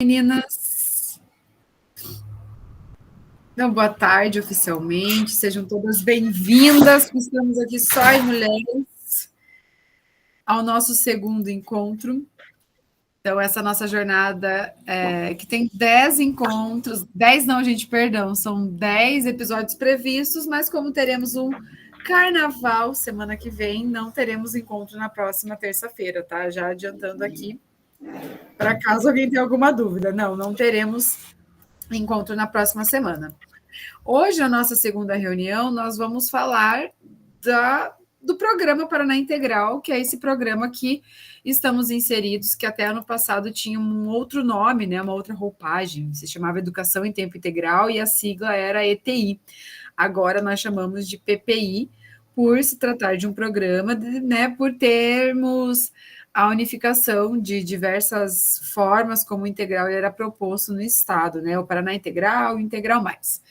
Meninas, então, boa tarde oficialmente, sejam todas bem-vindas, estamos aqui só as mulheres, ao nosso segundo encontro. Então, essa nossa jornada, que tem 10 encontros, 10 não, gente, perdão, são 10 episódios previstos, mas como teremos um carnaval semana que vem, não teremos encontro na próxima terça-feira, tá? Já adiantando aqui, para caso alguém tenha alguma dúvida. Não teremos encontro na próxima semana. Hoje, na nossa segunda reunião, nós vamos falar do programa Paraná Integral, que é esse programa que estamos inseridos, que até ano passado tinha um outro nome, né, uma outra roupagem, se chamava Educação em Tempo Integral e a sigla era ETI. Agora nós chamamos de PPI, por se tratar de um programa, né, por termos a unificação de diversas formas como o integral era proposto no Estado, né, o Paraná Integral e o Integral Mais.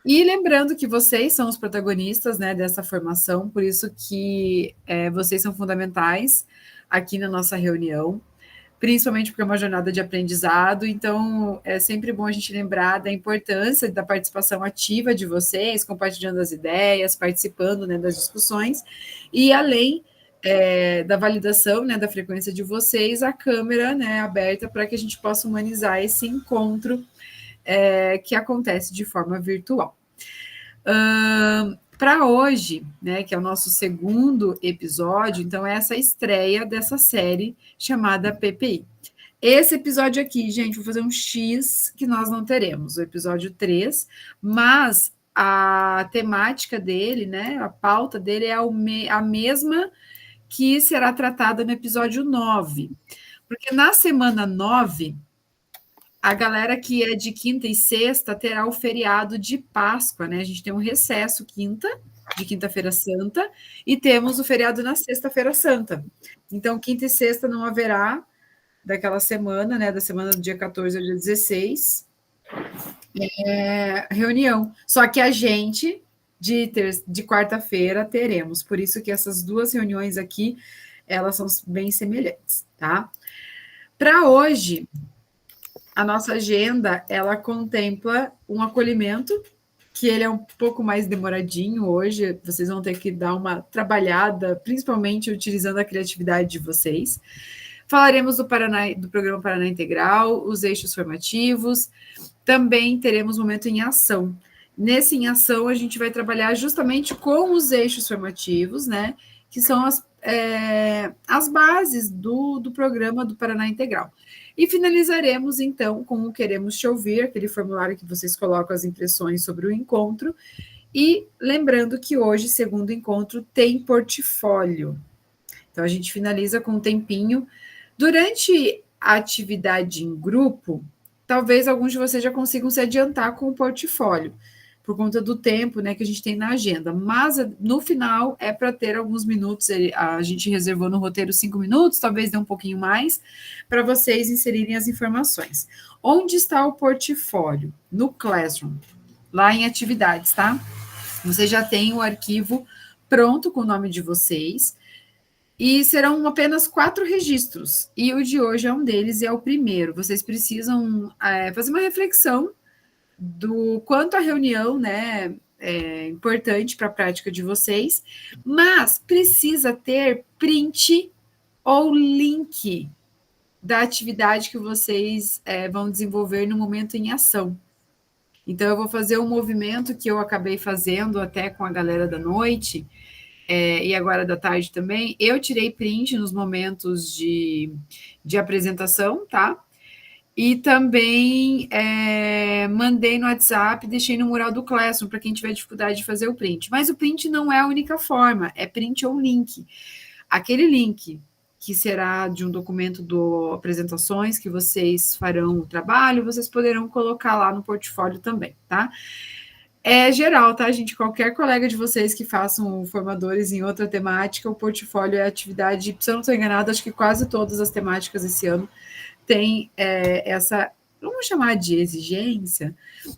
E lembrando que vocês são os protagonistas, né, dessa formação, por isso que vocês são fundamentais aqui na nossa reunião, principalmente porque é uma jornada de aprendizado, então é sempre bom a gente lembrar da importância da participação ativa de vocês, compartilhando as ideias, participando, né, das discussões, e além da validação, né, da frequência de vocês, a câmera, né, aberta para que a gente possa humanizar esse encontro que acontece de forma virtual. Para hoje, né, que é o nosso segundo episódio, então é essa estreia dessa série chamada PPI. Esse episódio aqui, gente, vou fazer um X que nós não teremos, o episódio 3, mas a temática dele, né, a pauta dele é a mesma que será tratada no episódio 9. Porque na semana 9, a galera que é de quinta e sexta terá o feriado de Páscoa, né? A gente tem um recesso de quinta-feira santa, e temos o feriado na sexta-feira santa. Então, quinta e sexta não haverá daquela semana, né? Da semana do dia 14 ao dia 16, reunião. Só que a gente, de quarta-feira, teremos. Por isso que essas duas reuniões aqui, elas são bem semelhantes, tá? Para hoje, a nossa agenda, ela contempla um acolhimento, que ele é um pouco mais demoradinho hoje, vocês vão ter que dar uma trabalhada, principalmente utilizando a criatividade de vocês. Falaremos do programa Paraná Integral, os eixos formativos, também teremos momento em ação. Nesse em ação, a gente vai trabalhar justamente com os eixos formativos, né, que são as bases do programa do Paraná Integral. E finalizaremos, então, com o Queremos Te Ouvir, aquele formulário que vocês colocam as impressões sobre o encontro. E lembrando que hoje, segundo encontro, tem portfólio. Então, a gente finaliza com um tempinho. Durante a atividade em grupo, talvez alguns de vocês já consigam se adiantar com o portfólio, por conta do tempo, né, que a gente tem na agenda. Mas no final é para ter alguns minutos, a gente reservou no roteiro 5 minutos, talvez dê um pouquinho mais, para vocês inserirem as informações. Onde está o portfólio? No Classroom, lá em atividades, tá? Você já tem o arquivo pronto com o nome de vocês, e serão apenas 4 registros, e o de hoje é um deles e é o primeiro. Vocês precisam fazer uma reflexão do quanto a reunião, né, é importante para a prática de vocês, mas precisa ter print ou link da atividade que vocês vão desenvolver no momento em ação. Então, eu vou fazer um movimento que eu acabei fazendo até com a galera da noite, e agora da tarde também. Eu tirei print nos momentos de apresentação, tá? E também mandei no WhatsApp, deixei no mural do Classroom para quem tiver dificuldade de fazer o print. Mas o print não é a única forma, é print ou link. Aquele link que será de um documento do apresentações que vocês farão o trabalho, vocês poderão colocar lá no portfólio também, tá? É geral, tá, gente? Qualquer colega de vocês que façam formadores em outra temática, o portfólio é atividade, se eu não estou enganada, acho que quase todas as temáticas esse ano tem essa, vamos chamar de exigência,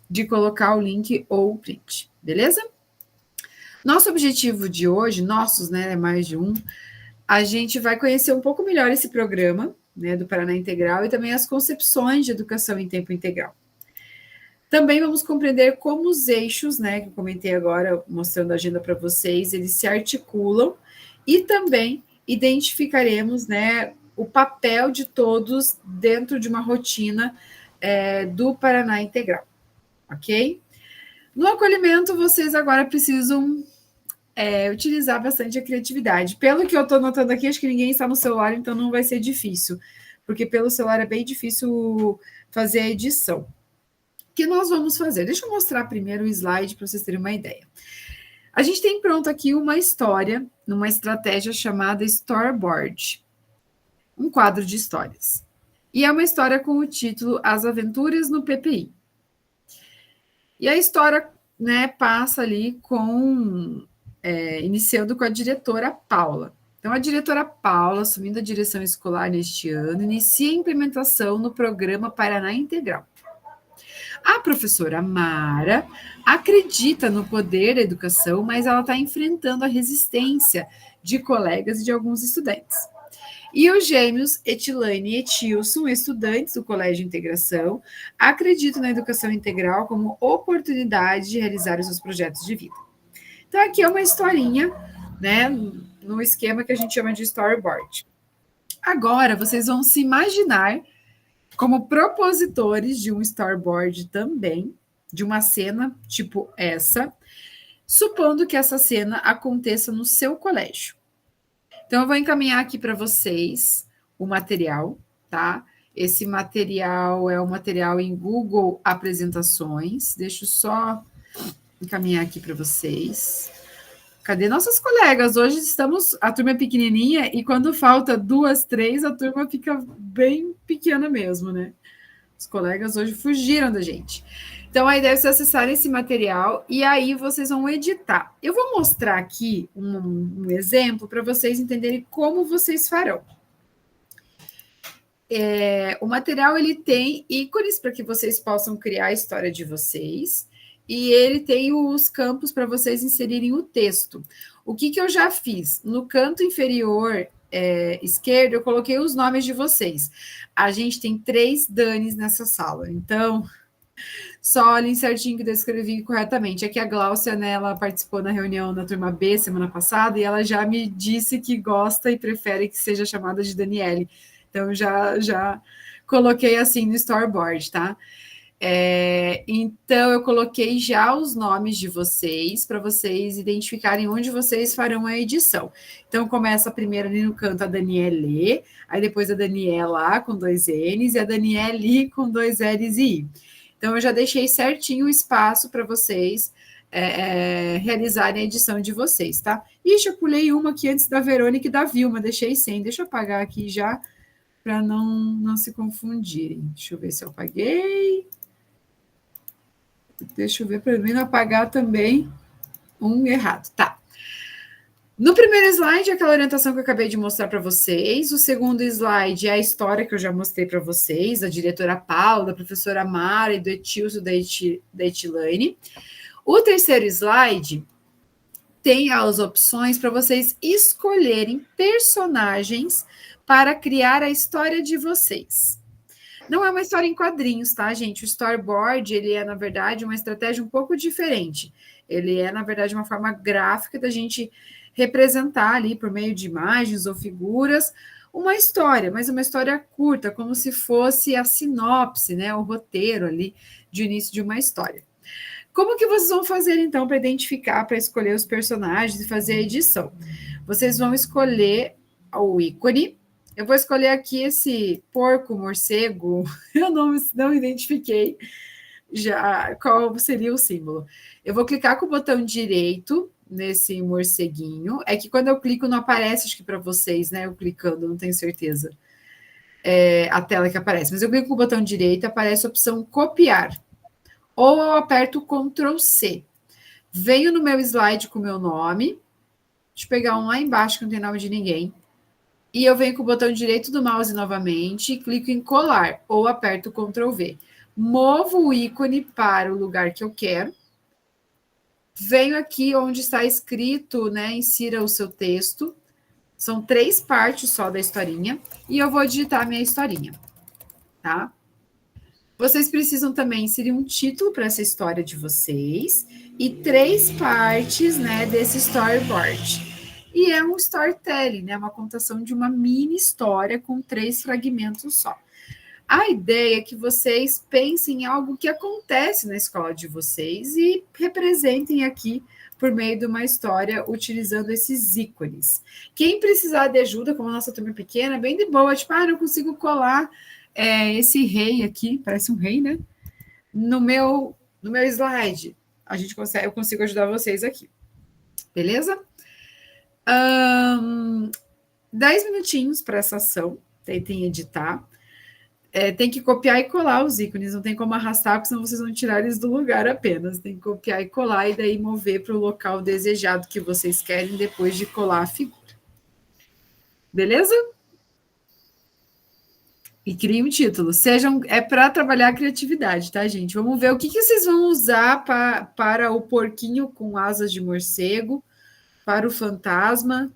de colocar o link ou o print, beleza? Nosso objetivo de hoje, nossos, né, mais de um, a gente vai conhecer um pouco melhor esse programa, né, do Paraná Integral e também as concepções de educação em tempo integral. Também vamos compreender como os eixos, né, que eu comentei agora, mostrando a agenda para vocês, eles se articulam e também identificaremos, né, o papel de todos dentro de uma rotina do Paraná Integral, ok? No acolhimento, vocês agora precisam utilizar bastante a criatividade. Pelo que eu estou notando aqui, acho que ninguém está no celular, então não vai ser difícil, porque pelo celular é bem difícil fazer a edição. O que nós vamos fazer? Deixa eu mostrar primeiro o slide para vocês terem uma ideia. A gente tem pronto aqui uma história, numa estratégia chamada Storyboard, um quadro de histórias. E é uma história com o título As Aventuras no PPI. E a história, né, passa ali iniciando com a diretora Paula. Então, a diretora Paula, assumindo a direção escolar neste ano, inicia a implementação no programa Paraná Integral. A professora Mara acredita no poder da educação, mas ela está enfrentando a resistência de colegas e de alguns estudantes. E os gêmeos Etilaine e Etilson, estudantes do Colégio Integração, acreditam na educação integral como oportunidade de realizar os seus projetos de vida. Então, aqui é uma historinha, né, no esquema que a gente chama de storyboard. Agora, vocês vão se imaginar como propositores de um storyboard também, de uma cena tipo essa, supondo que essa cena aconteça no seu colégio. Então, eu vou encaminhar aqui para vocês o material, tá? Esse material é um material em Google Apresentações. Deixa eu só encaminhar aqui para vocês. Cadê nossas colegas? Hoje a turma é pequenininha e quando falta 2, 3, a turma fica bem pequena mesmo, né? Os colegas hoje fugiram da gente. Então, a ideia é vocês acessarem esse material e aí vocês vão editar. Eu vou mostrar aqui um exemplo para vocês entenderem como vocês farão. O material, ele tem ícones para que vocês possam criar a história de vocês e ele tem os campos para vocês inserirem o texto. O que eu já fiz? No canto inferior esquerdo, eu coloquei os nomes de vocês. A gente tem 3 Danis nessa sala, então só olhem certinho que eu escrevi corretamente. Aqui a Gláucia, né, ela participou na reunião da turma B semana passada e ela já me disse que gosta e prefere que seja chamada de Daniele. Então, já coloquei assim no storyboard, tá? Então, eu coloquei já os nomes de vocês para vocês identificarem onde vocês farão a edição. Então, começa primeiro ali no canto a Daniele, aí depois a Daniela com 2 N's e a Daniele com 2 L's e I. Então, eu já deixei certinho o espaço para vocês realizarem a edição de vocês, tá? Ixi, eu pulei uma aqui antes da Verônica e da Vilma, deixei sem. Deixa eu apagar aqui já, para não se confundirem. Deixa eu ver se eu apaguei. Deixa eu ver para mim não apagar também um errado. Tá. No primeiro slide, aquela orientação que eu acabei de mostrar para vocês. O segundo slide é a história que eu já mostrei para vocês, da diretora Paula, da professora Mara e do Etilson, da Etilaine. O terceiro slide tem as opções para vocês escolherem personagens para criar a história de vocês. Não é uma história em quadrinhos, tá, gente? O storyboard, ele é, na verdade, uma estratégia um pouco diferente. Ele é, na verdade, uma forma gráfica da gente representar ali, por meio de imagens ou figuras, uma história, mas uma história curta, como se fosse a sinopse, né, o roteiro ali de início de uma história. Como que vocês vão fazer, então, para identificar, para escolher os personagens e fazer a edição? Vocês vão escolher o ícone. Eu vou escolher aqui esse porco morcego, eu não identifiquei já qual seria o símbolo. Eu vou clicar com o botão direito nesse morceguinho. É que quando eu clico não aparece, acho que para vocês, né? Eu clicando, não tenho certeza. A tela que aparece. Mas eu clico com o botão direito, aparece a opção copiar. Ou eu aperto Ctrl C. Venho no meu slide com o meu nome. Deixa eu pegar um lá embaixo que não tem nome de ninguém. E eu venho com o botão direito do mouse novamente e clico em colar. Ou aperto Ctrl V. Movo o ícone para o lugar que eu quero. Venho aqui onde está escrito, né, insira o seu texto. São 3 partes só da historinha e eu vou digitar a minha historinha, tá? Vocês precisam também inserir um título para essa história de vocês e 3 partes, né, desse storyboard. E é um storytelling, né, uma contação de uma mini história com 3 fragmentos só. A ideia é que vocês pensem em algo que acontece na escola de vocês e representem aqui por meio de uma história utilizando esses ícones. Quem precisar de ajuda, como a nossa turma pequena, bem de boa, tipo, não consigo colar esse rei aqui, parece um rei, né? No meu slide. Eu consigo ajudar vocês aqui. Beleza? 10 minutinhos para essa ação. Tentem editar. Tem que copiar e colar os ícones, não tem como arrastar, porque senão vocês vão tirar eles do lugar apenas. Tem que copiar e colar e daí mover para o local desejado que vocês querem depois de colar a figura. Beleza? E crie um título. É para trabalhar a criatividade, tá, gente? Vamos ver o que vocês vão usar para o porquinho com asas de morcego, para o fantasma.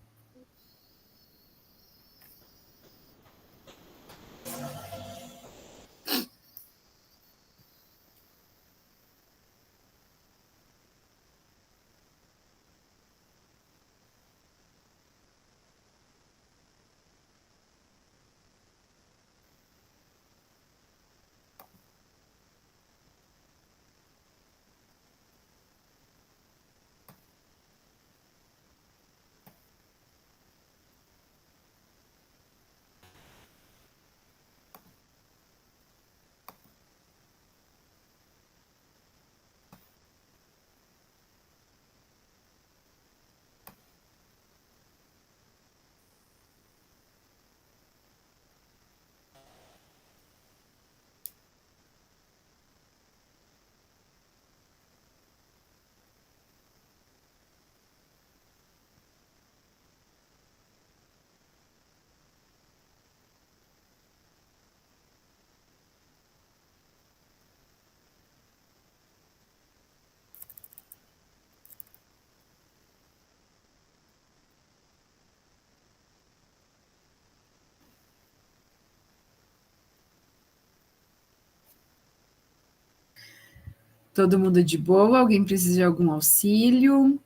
Todo mundo de boa? Alguém precisa de algum auxílio?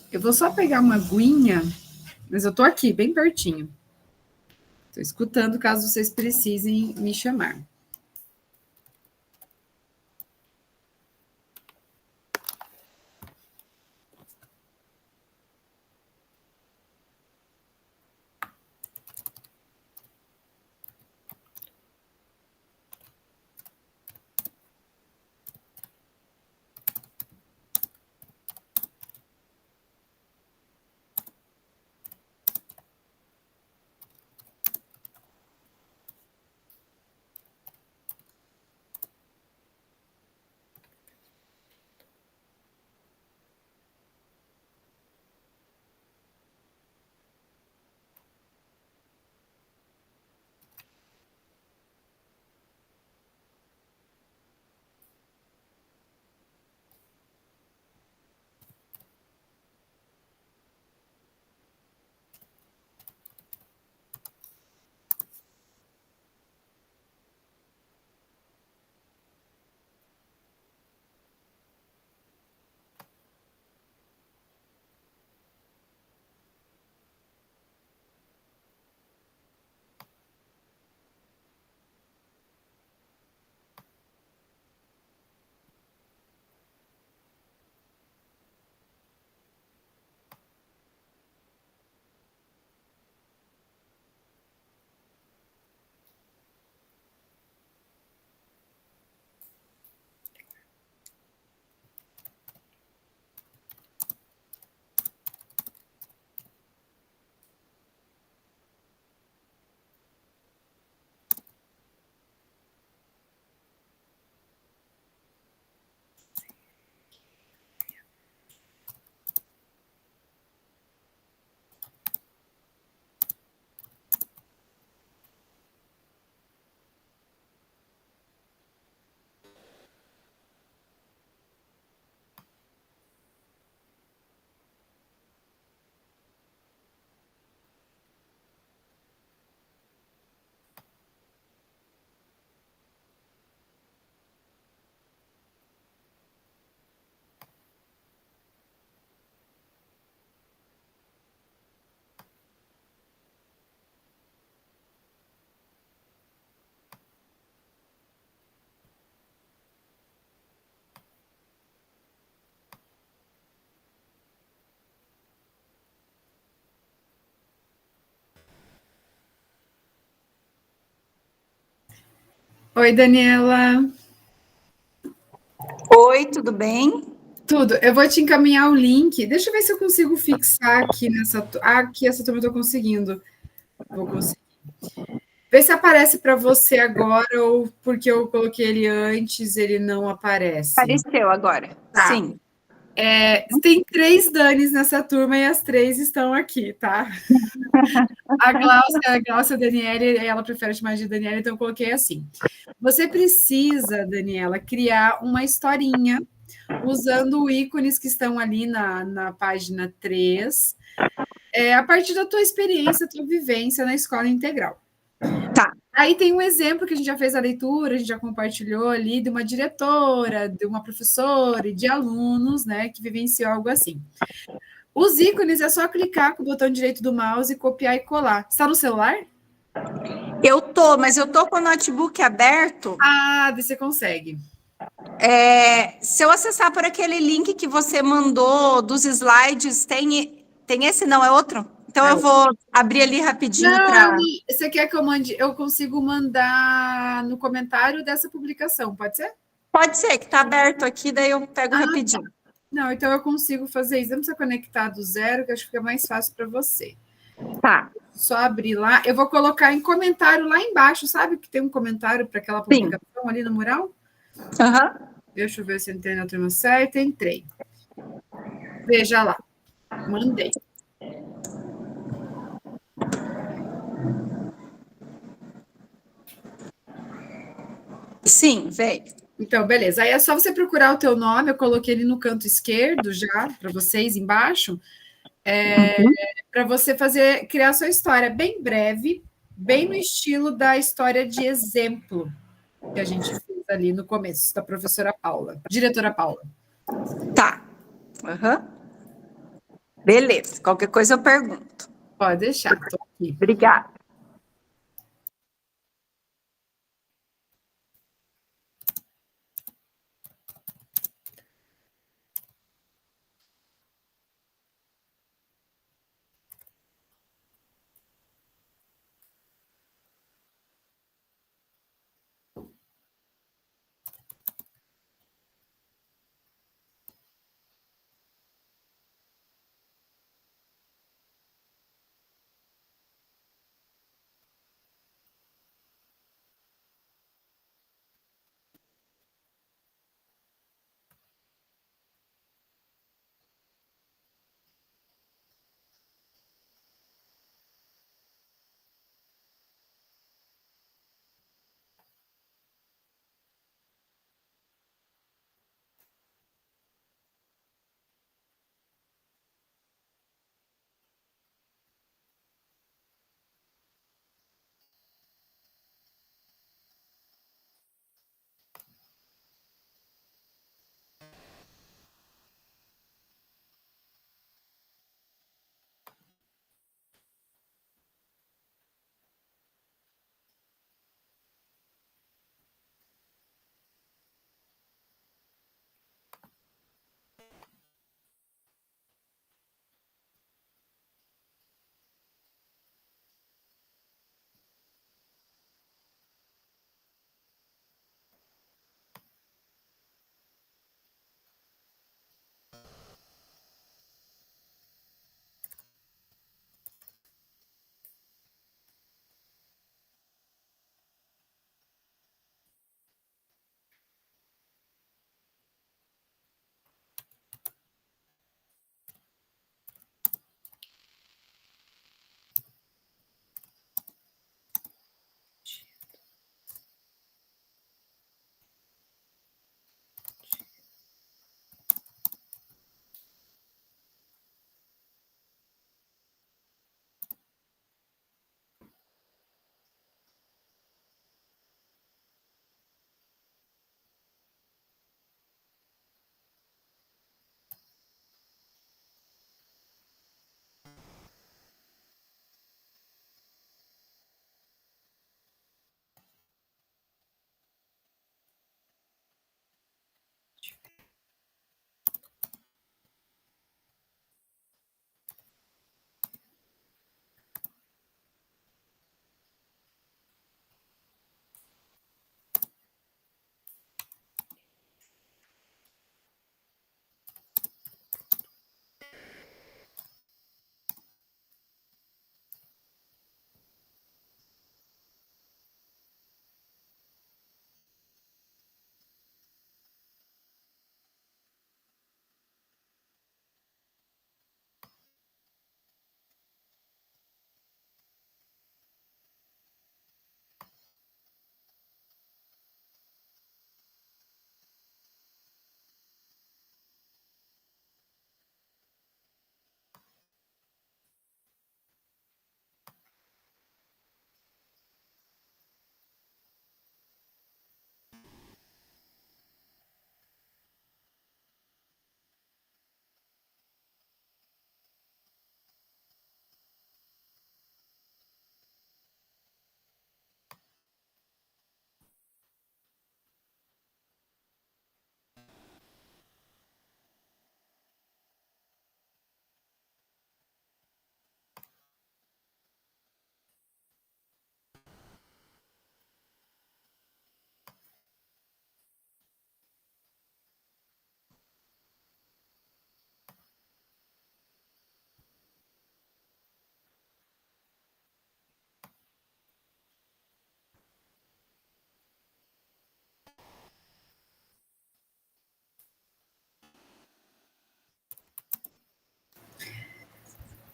Eu vou só pegar uma aguinha, mas eu tô aqui, bem pertinho. Estou escutando caso vocês precisem me chamar. Oi, Daniela. Oi, tudo bem? Tudo. Eu vou te encaminhar o link. Deixa eu ver se eu consigo fixar aqui nessa. Aqui essa turma eu tô conseguindo. Vou conseguir. Vê se aparece para você agora ou porque eu coloquei ele antes, ele não aparece. Apareceu agora. Tá. Sim. Tem 3 Danis nessa turma e as 3 estão aqui, tá? A Glaucia, a Daniela, ela prefere chamar de Daniela, então eu coloquei assim. Você precisa, Daniela, criar uma historinha usando ícones que estão ali na página 3, a partir da tua experiência, tua vivência na escola integral. Tá. Aí tem um exemplo que a gente já fez a leitura, a gente já compartilhou ali de uma diretora, de uma professora e de alunos, né, que vivenciou algo assim. Os ícones é só clicar com o botão direito do mouse e copiar e colar. Está no celular? Mas eu tô com o notebook aberto. Ah, você consegue. Se eu acessar por aquele link que você mandou dos slides, tem esse, não é outro? Então É eu o- vou abrir ali rapidinho Não, para. você quer que eu mande? Eu consigo mandar no comentário dessa publicação, pode ser? Pode ser que tá aberto aqui, daí eu pego Ah, tá. rapidinho. Não, então eu consigo fazer isso. Não precisa conectar do zero, que acho que fica mais fácil para você. Tá. Só abrir lá. Eu vou colocar em comentário lá embaixo, sabe que tem um comentário para aquela Sim. publicação ali no mural? Aham. Deixa eu ver se eu entrei na turma certa. Entrei. Veja lá. Mandei. Sim, veio. Então, beleza. Aí é só você procurar o teu nome. Eu coloquei ele no canto esquerdo já, para vocês embaixo, Uhum. para você fazer, criar a sua história bem breve, bem no estilo da história de exemplo que a gente fez ali no começo, da professora Paula, diretora Paula. Tá. Aham. Beleza. Qualquer coisa eu pergunto. Pode deixar, estou aqui. Obrigada.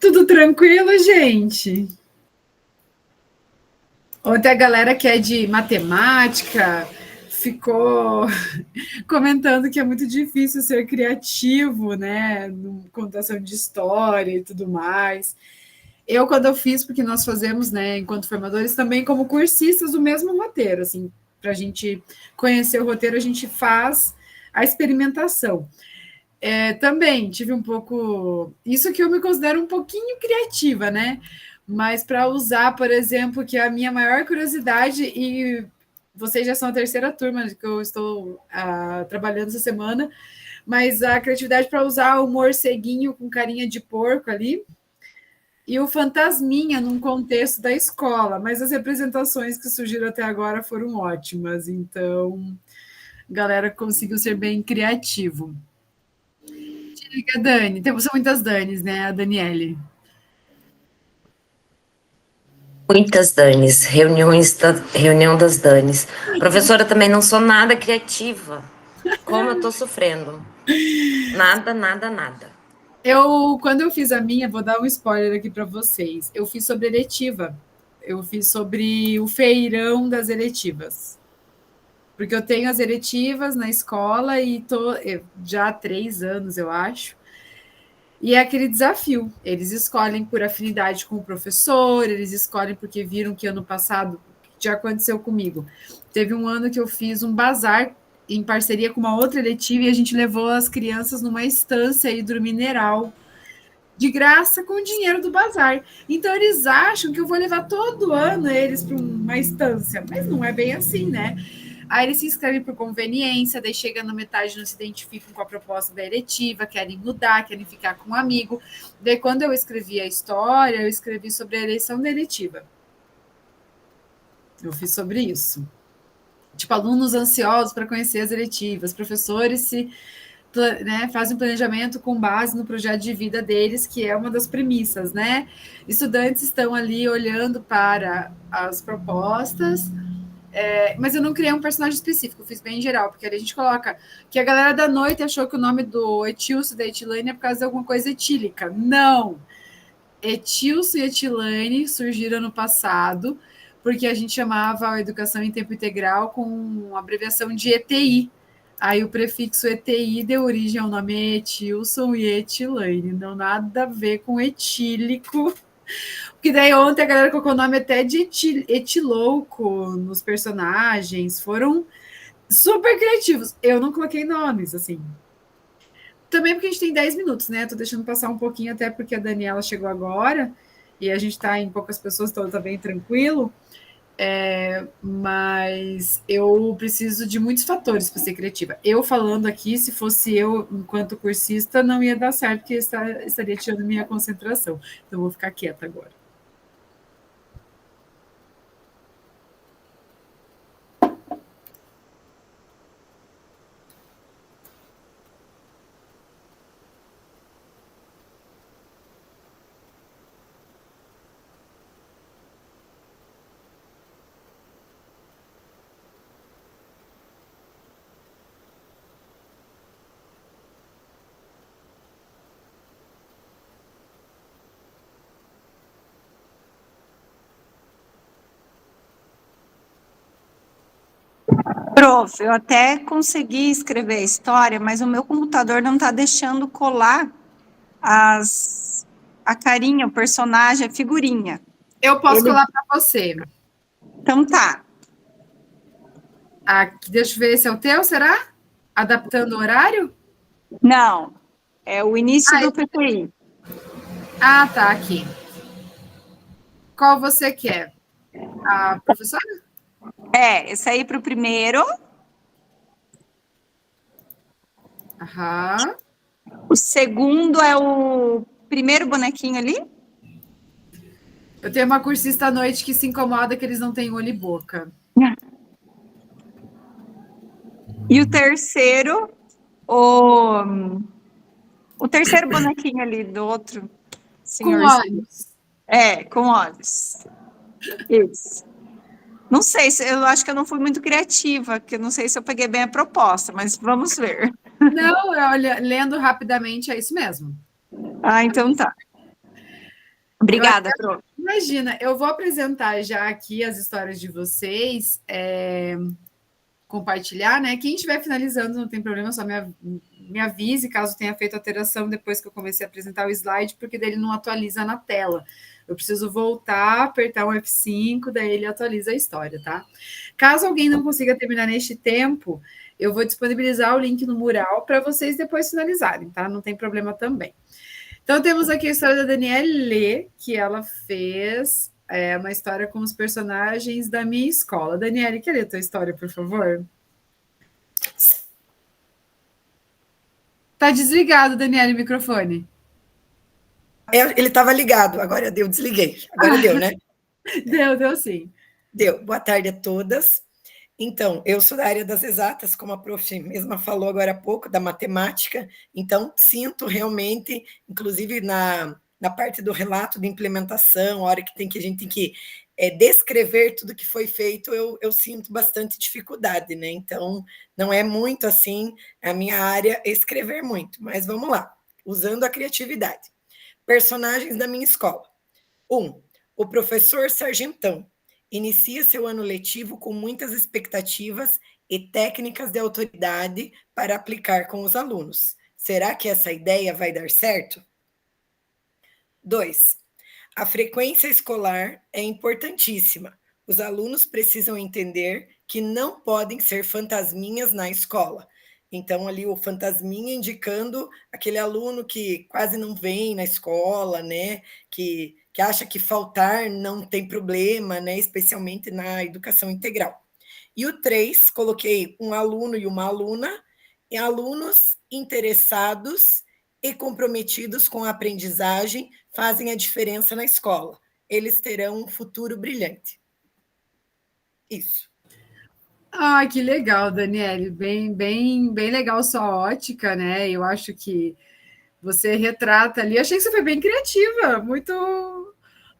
Tudo tranquilo, gente? Ontem a galera que é de matemática ficou comentando que é muito difícil ser criativo, né? Contação de história e tudo mais. Eu, quando eu fiz, porque nós fazemos, né, enquanto formadores, também como cursistas, o mesmo roteiro, assim, para a gente conhecer o roteiro, a gente faz a experimentação. Também tive um pouco. Isso que eu me considero um pouquinho criativa, né? Mas para usar, por exemplo, que é a minha maior curiosidade, e vocês já são a terceira turma que eu estou trabalhando essa semana, mas a criatividade para usar o morceguinho com carinha de porco ali e o fantasminha num contexto da escola, mas as representações que surgiram até agora foram ótimas, então a galera conseguiu ser bem criativo. Diga, Dani. São muitas Danis, né? A Daniele. Muitas Danis, reunião das Danis. Professora, também não sou nada criativa. Como eu tô sofrendo. Nada, nada, nada. Quando eu fiz a minha, vou dar um spoiler aqui para vocês. Eu fiz sobre eletiva. Eu fiz sobre o feirão das eletivas. Porque eu tenho as eletivas na escola e tô já há 3 anos, eu acho. E é aquele desafio. Eles escolhem por afinidade com o professor, eles escolhem porque viram que ano passado já aconteceu comigo. Teve um ano que eu fiz um bazar em parceria com uma outra eletiva e a gente levou as crianças numa estância aí do Mineral, de graça com o dinheiro do bazar. Então eles acham que eu vou levar todo ano eles para uma estância, mas não é bem assim, né? Aí eles se inscrevem por conveniência, daí chega na metade, não se identificam com a proposta da eletiva, querem mudar, querem ficar com um amigo. Daí, quando eu escrevi a história, eu escrevi sobre a eleição da eletiva. Eu fiz sobre isso. Tipo, alunos ansiosos para conhecer as eletivas, professores fazem um planejamento com base no projeto de vida deles, que é uma das premissas, né? Estudantes estão ali olhando para as propostas, mas eu não criei um personagem específico, eu fiz bem em geral, porque ali a gente coloca que a galera da noite achou que o nome do Etilso e da Etilane é por causa de alguma coisa etílica. Não! Etilso e Etilane surgiram no passado, porque a gente chamava a educação em tempo integral com a abreviação de ETI. Aí o prefixo ETI deu origem ao nome Etilson e Etilane, não nada a ver com etílico. Porque daí ontem a galera colocou o nome até de Etilouco nos personagens, foram super criativos. Eu não coloquei nomes, assim. Também porque a gente tem 10 minutos, né? Tô deixando passar um pouquinho, até porque a Daniela chegou agora, e a gente tá em poucas pessoas, então tá bem tranquilo. Mas eu preciso de muitos fatores para ser criativa. Eu falando aqui, se fosse eu, enquanto cursista, não ia dar certo, porque estaria tirando minha concentração. Então, eu vou ficar quieta agora. Prof, eu até consegui escrever a história, mas o meu computador não está deixando colar a carinha, o personagem, a figurinha. Eu posso colar para você. Então tá. Aqui, deixa eu ver, esse é o teu, será? Adaptando o horário? Não, é o início do PPI. Ah, tá, aqui. Qual você quer? A professora? Esse aí para o primeiro. Aham. O segundo é o primeiro bonequinho ali. Eu tenho uma cursista à noite que se incomoda que eles não têm olho e boca. E o terceiro, o terceiro bonequinho ali do outro senhor. Com olhos. Com olhos. Isso. Não sei, eu acho que eu não fui muito criativa, que eu não sei se eu peguei bem a proposta, mas vamos ver. Não, olha, lendo rapidamente é isso mesmo. Ah, então tá. Obrigada, Pro. Imagina, eu vou apresentar já aqui as histórias de vocês, compartilhar, né? Quem estiver finalizando, não tem problema, só me avise caso tenha feito alteração depois que eu comecei a apresentar o slide, porque dele não atualiza na tela. Eu preciso voltar, apertar o F5, daí ele atualiza a história, tá? Caso alguém não consiga terminar neste tempo, eu vou disponibilizar o link no mural para vocês depois finalizarem, tá? Não tem problema também. Então, temos aqui a história da Daniele Lê, que ela fez uma história com os personagens da minha escola. Daniele, quer ler a tua história, por favor? Tá desligado, Daniele, o microfone. Ele estava ligado, agora eu desliguei. Agora deu, né? Deu sim. Deu. Boa tarde a todas. Então, eu sou da área das exatas, como a prof. mesma falou agora há pouco, da matemática, então sinto realmente, inclusive na parte do relato de implementação, a hora que a gente tem que descrever tudo que foi feito, eu sinto bastante dificuldade, né? Então, não é muito assim a minha área escrever muito, mas vamos lá, usando a criatividade. Personagens da minha escola. 1. O professor Sargentão. Inicia seu ano letivo com muitas expectativas e técnicas de autoridade para aplicar com os alunos. Será que essa ideia vai dar certo? 2. A frequência escolar é importantíssima. Os alunos precisam entender que não podem ser fantasminhas na escola. Então, ali o fantasminha indicando aquele aluno que quase não vem na escola, né? Que acha que faltar não tem problema, né? Especialmente na educação integral. E o 3, coloquei um aluno e uma aluna, e alunos interessados e comprometidos com a aprendizagem fazem a diferença na escola. Eles terão um futuro brilhante. Isso. Ah, que legal, Daniele. Bem legal sua ótica, né? Eu acho que você retrata ali. Achei que você foi bem criativa, muito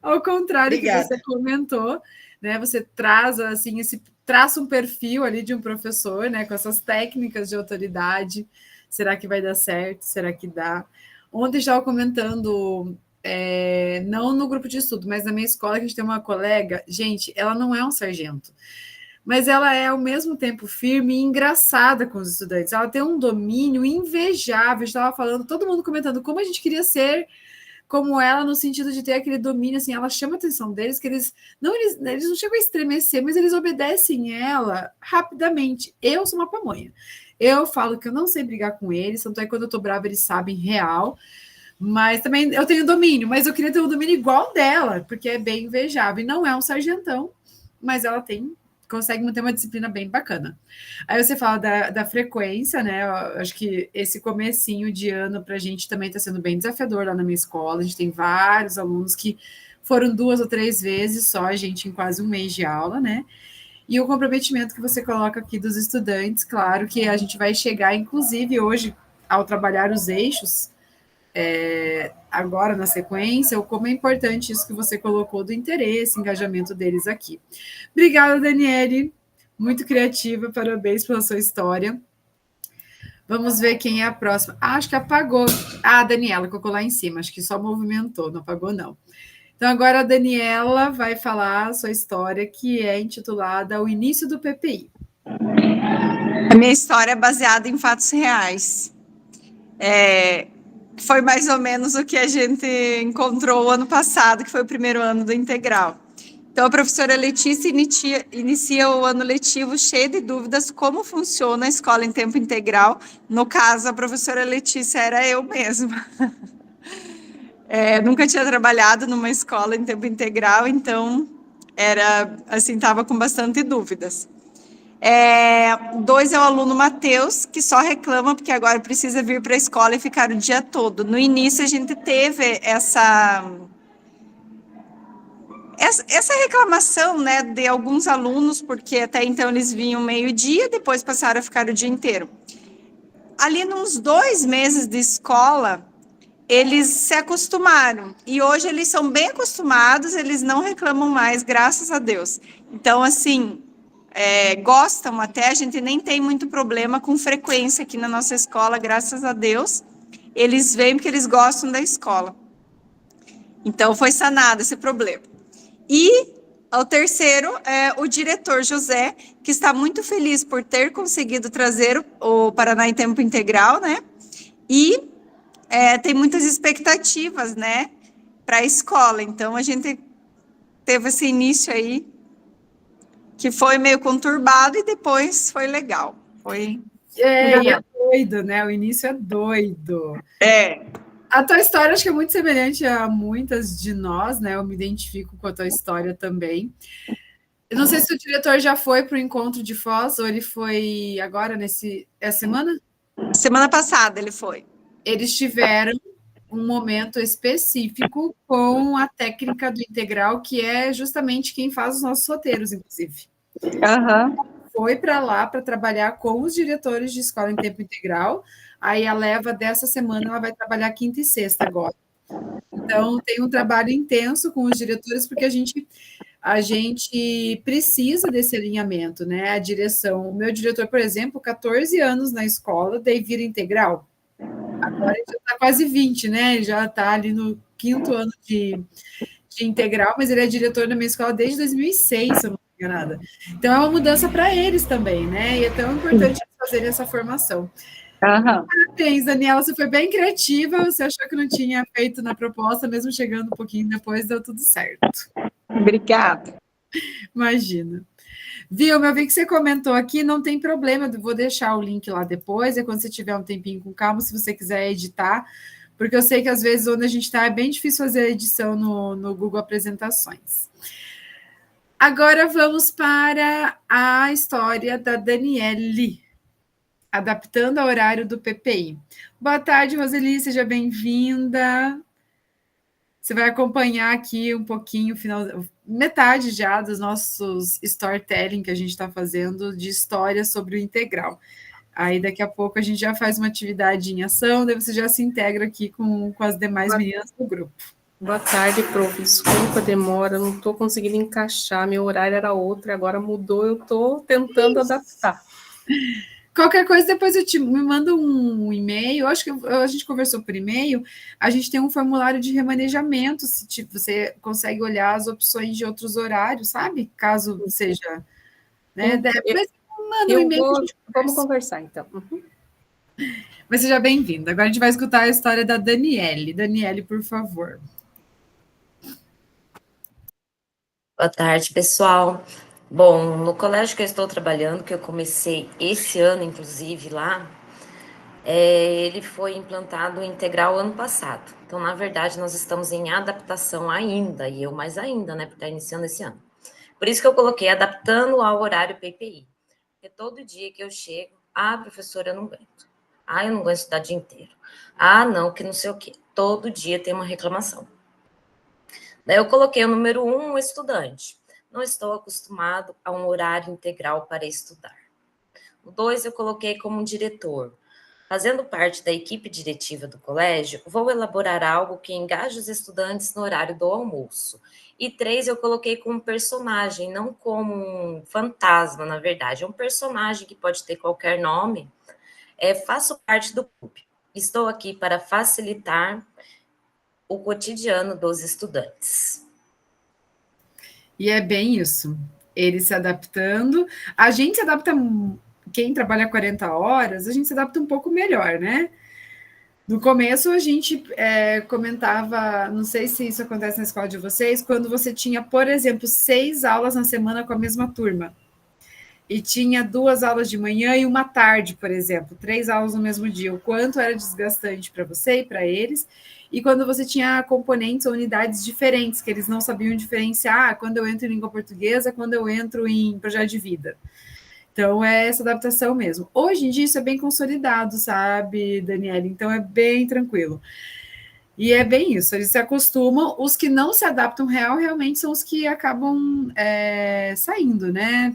ao contrário. Obrigada. Que você comentou, né? Você traz assim, traça um perfil ali de um professor, né? Com essas técnicas de autoridade. Será que vai dar certo? Será que dá? Ontem estava comentando, não no grupo de estudo, mas na minha escola, que a gente tem uma colega, gente, ela não é um sargento, mas ela é ao mesmo tempo firme e engraçada com os estudantes. Ela tem um domínio invejável. Estava falando, todo mundo comentando como a gente queria ser como ela, no sentido de ter aquele domínio, assim, ela chama a atenção deles, que eles não chegam a estremecer, mas eles obedecem ela rapidamente. Eu sou uma pamonha. Eu falo que eu não sei brigar com eles, tanto é que quando eu tô brava, eles sabem real, mas também eu tenho domínio, mas eu queria ter um domínio igual dela, porque é bem invejável, e não é um sargentão, mas ela consegue manter uma disciplina bem bacana. Aí você fala da frequência, né? Eu acho que esse comecinho de ano para a gente também está sendo bem desafiador lá na minha escola. A gente tem vários alunos que foram 2 ou 3 vezes só, a gente em quase um mês de aula, né? E o comprometimento que você coloca aqui dos estudantes, claro que a gente vai chegar, inclusive hoje, ao trabalhar os eixos, agora na sequência, como é importante isso que você colocou do interesse, engajamento deles aqui. Obrigada, Daniele, muito criativa, parabéns pela sua história. Vamos ver quem é a próxima. Acho que apagou. A Daniela colocou lá em cima, acho que só movimentou, não apagou não. Então agora a Daniela vai falar a sua história, que é intitulada O Início do PPI. A minha história é baseada em fatos reais. Foi mais ou menos o que a gente encontrou o ano passado, que foi o primeiro ano do integral. Então, a professora Letícia inicia o ano letivo cheio de dúvidas como funciona a escola em tempo integral. No caso, a professora Letícia era eu mesma. Nunca tinha trabalhado numa escola em tempo integral, então estava com bastante dúvidas. 2 é o aluno Matheus, que só reclama porque agora precisa vir para a escola e ficar o dia todo. No início, a gente teve essa reclamação, né, de alguns alunos, porque até então eles vinham meio-dia, depois passaram a ficar o dia inteiro. Ali, nos 2 meses de escola, eles se acostumaram. E hoje eles são bem acostumados, eles não reclamam mais, graças a Deus. Então, assim... gostam até, a gente nem tem muito problema com frequência aqui na nossa escola, graças a Deus. Eles vêm porque eles gostam da escola. Então, foi sanado esse problema. E o terceiro é o diretor José, que está muito feliz por ter conseguido trazer o Paraná em tempo integral, né? E tem muitas expectativas, né, para a escola. Então, a gente teve esse início aí, que foi meio conturbado, e depois foi legal. Foi. E é doido, né? O início é doido. A tua história acho que é muito semelhante a muitas de nós, né? Eu me identifico com a tua história também. Eu não sei se o diretor já foi para o encontro de Foz ou ele foi agora essa semana? Semana passada ele foi. Eles tiveram um momento específico com a técnica do integral, que é justamente quem faz os nossos roteiros, inclusive. Foi para lá para trabalhar com os diretores de escola em tempo integral. Aí a leva dessa semana ela vai trabalhar quinta e sexta agora. Então tem um trabalho intenso com os diretores, porque a gente precisa desse alinhamento, né? A direção. O meu diretor, por exemplo, 14 anos na escola, daí vira integral. Agora ele já está quase 20, né? Ele já está ali no 5º ano de integral, mas ele é diretor da minha escola desde 2006, se eu não me engano nada. Então é uma mudança para eles também, né? E é tão importante fazerem essa formação. Parabéns, Daniela, você foi bem criativa, você achou que não tinha feito na proposta, mesmo chegando um pouquinho depois, deu tudo certo. Obrigada. Imagina. Viu, eu vi que você comentou aqui, não tem problema, eu vou deixar o link lá depois, é quando você tiver um tempinho com calma, se você quiser editar, porque eu sei que às vezes onde a gente está é bem difícil fazer a edição no Google Apresentações. Agora vamos para a história da Daniele, adaptando ao horário do PPI. Boa tarde, Roseli, seja bem-vinda. Você vai acompanhar aqui um pouquinho, metade já dos nossos storytelling que a gente está fazendo de história sobre o integral. Aí daqui a pouco a gente já faz uma atividade em ação, daí você já se integra aqui com as demais meninas do grupo. Boa tarde, prof. Desculpa a demora, não estou conseguindo encaixar, meu horário era outro, agora mudou, eu estou tentando adaptar. Qualquer coisa, depois me manda um e-mail. Acho que a gente conversou por e-mail. A gente tem um formulário de remanejamento, se você consegue olhar as opções de outros horários, sabe? Caso seja. Né? Depois manda um e-mail. Vamos conversar, então. Mas seja bem-vinda. Agora a gente vai escutar a história da Daniele. Daniele, por favor. Boa tarde, pessoal. Bom, no colégio que eu estou trabalhando, que eu comecei esse ano, inclusive, lá, ele foi implantado integral ano passado. Então, na verdade, nós estamos em adaptação ainda, e eu mais ainda, né, porque está iniciando esse ano. Por isso que eu coloquei adaptando ao horário PPI. Porque todo dia que eu chego, professora, eu não aguento. Eu não aguento estudar o dia inteiro. Não, que não sei o quê. Todo dia tem uma reclamação. Daí eu coloquei o número 1, estudante. Não estou acostumado a um horário integral para estudar. O 2 eu coloquei como diretor. Fazendo parte da equipe diretiva do colégio, vou elaborar algo que engaje os estudantes no horário do almoço. E 3 eu coloquei como personagem, não como um fantasma, na verdade. É um personagem que pode ter qualquer nome. Faço parte do clube. Estou aqui para facilitar o cotidiano dos estudantes. E é bem isso. Ele se adaptando. A gente se adapta, quem trabalha 40 horas, a gente se adapta um pouco melhor, né? No começo, a gente comentava, não sei se isso acontece na escola de vocês, quando você tinha, por exemplo, 6 aulas na semana com a mesma turma. E tinha 2 aulas de manhã e uma tarde, por exemplo, 3 aulas no mesmo dia. O quanto era desgastante para você e para eles. E quando você tinha componentes ou unidades diferentes, que eles não sabiam diferenciar quando eu entro em língua portuguesa, quando eu entro em projeto de vida. Então, é essa adaptação mesmo. Hoje em dia, isso é bem consolidado, sabe, Daniela? Então, é bem tranquilo. E é bem isso, eles se acostumam. Os que não se adaptam realmente são os que acabam saindo, né?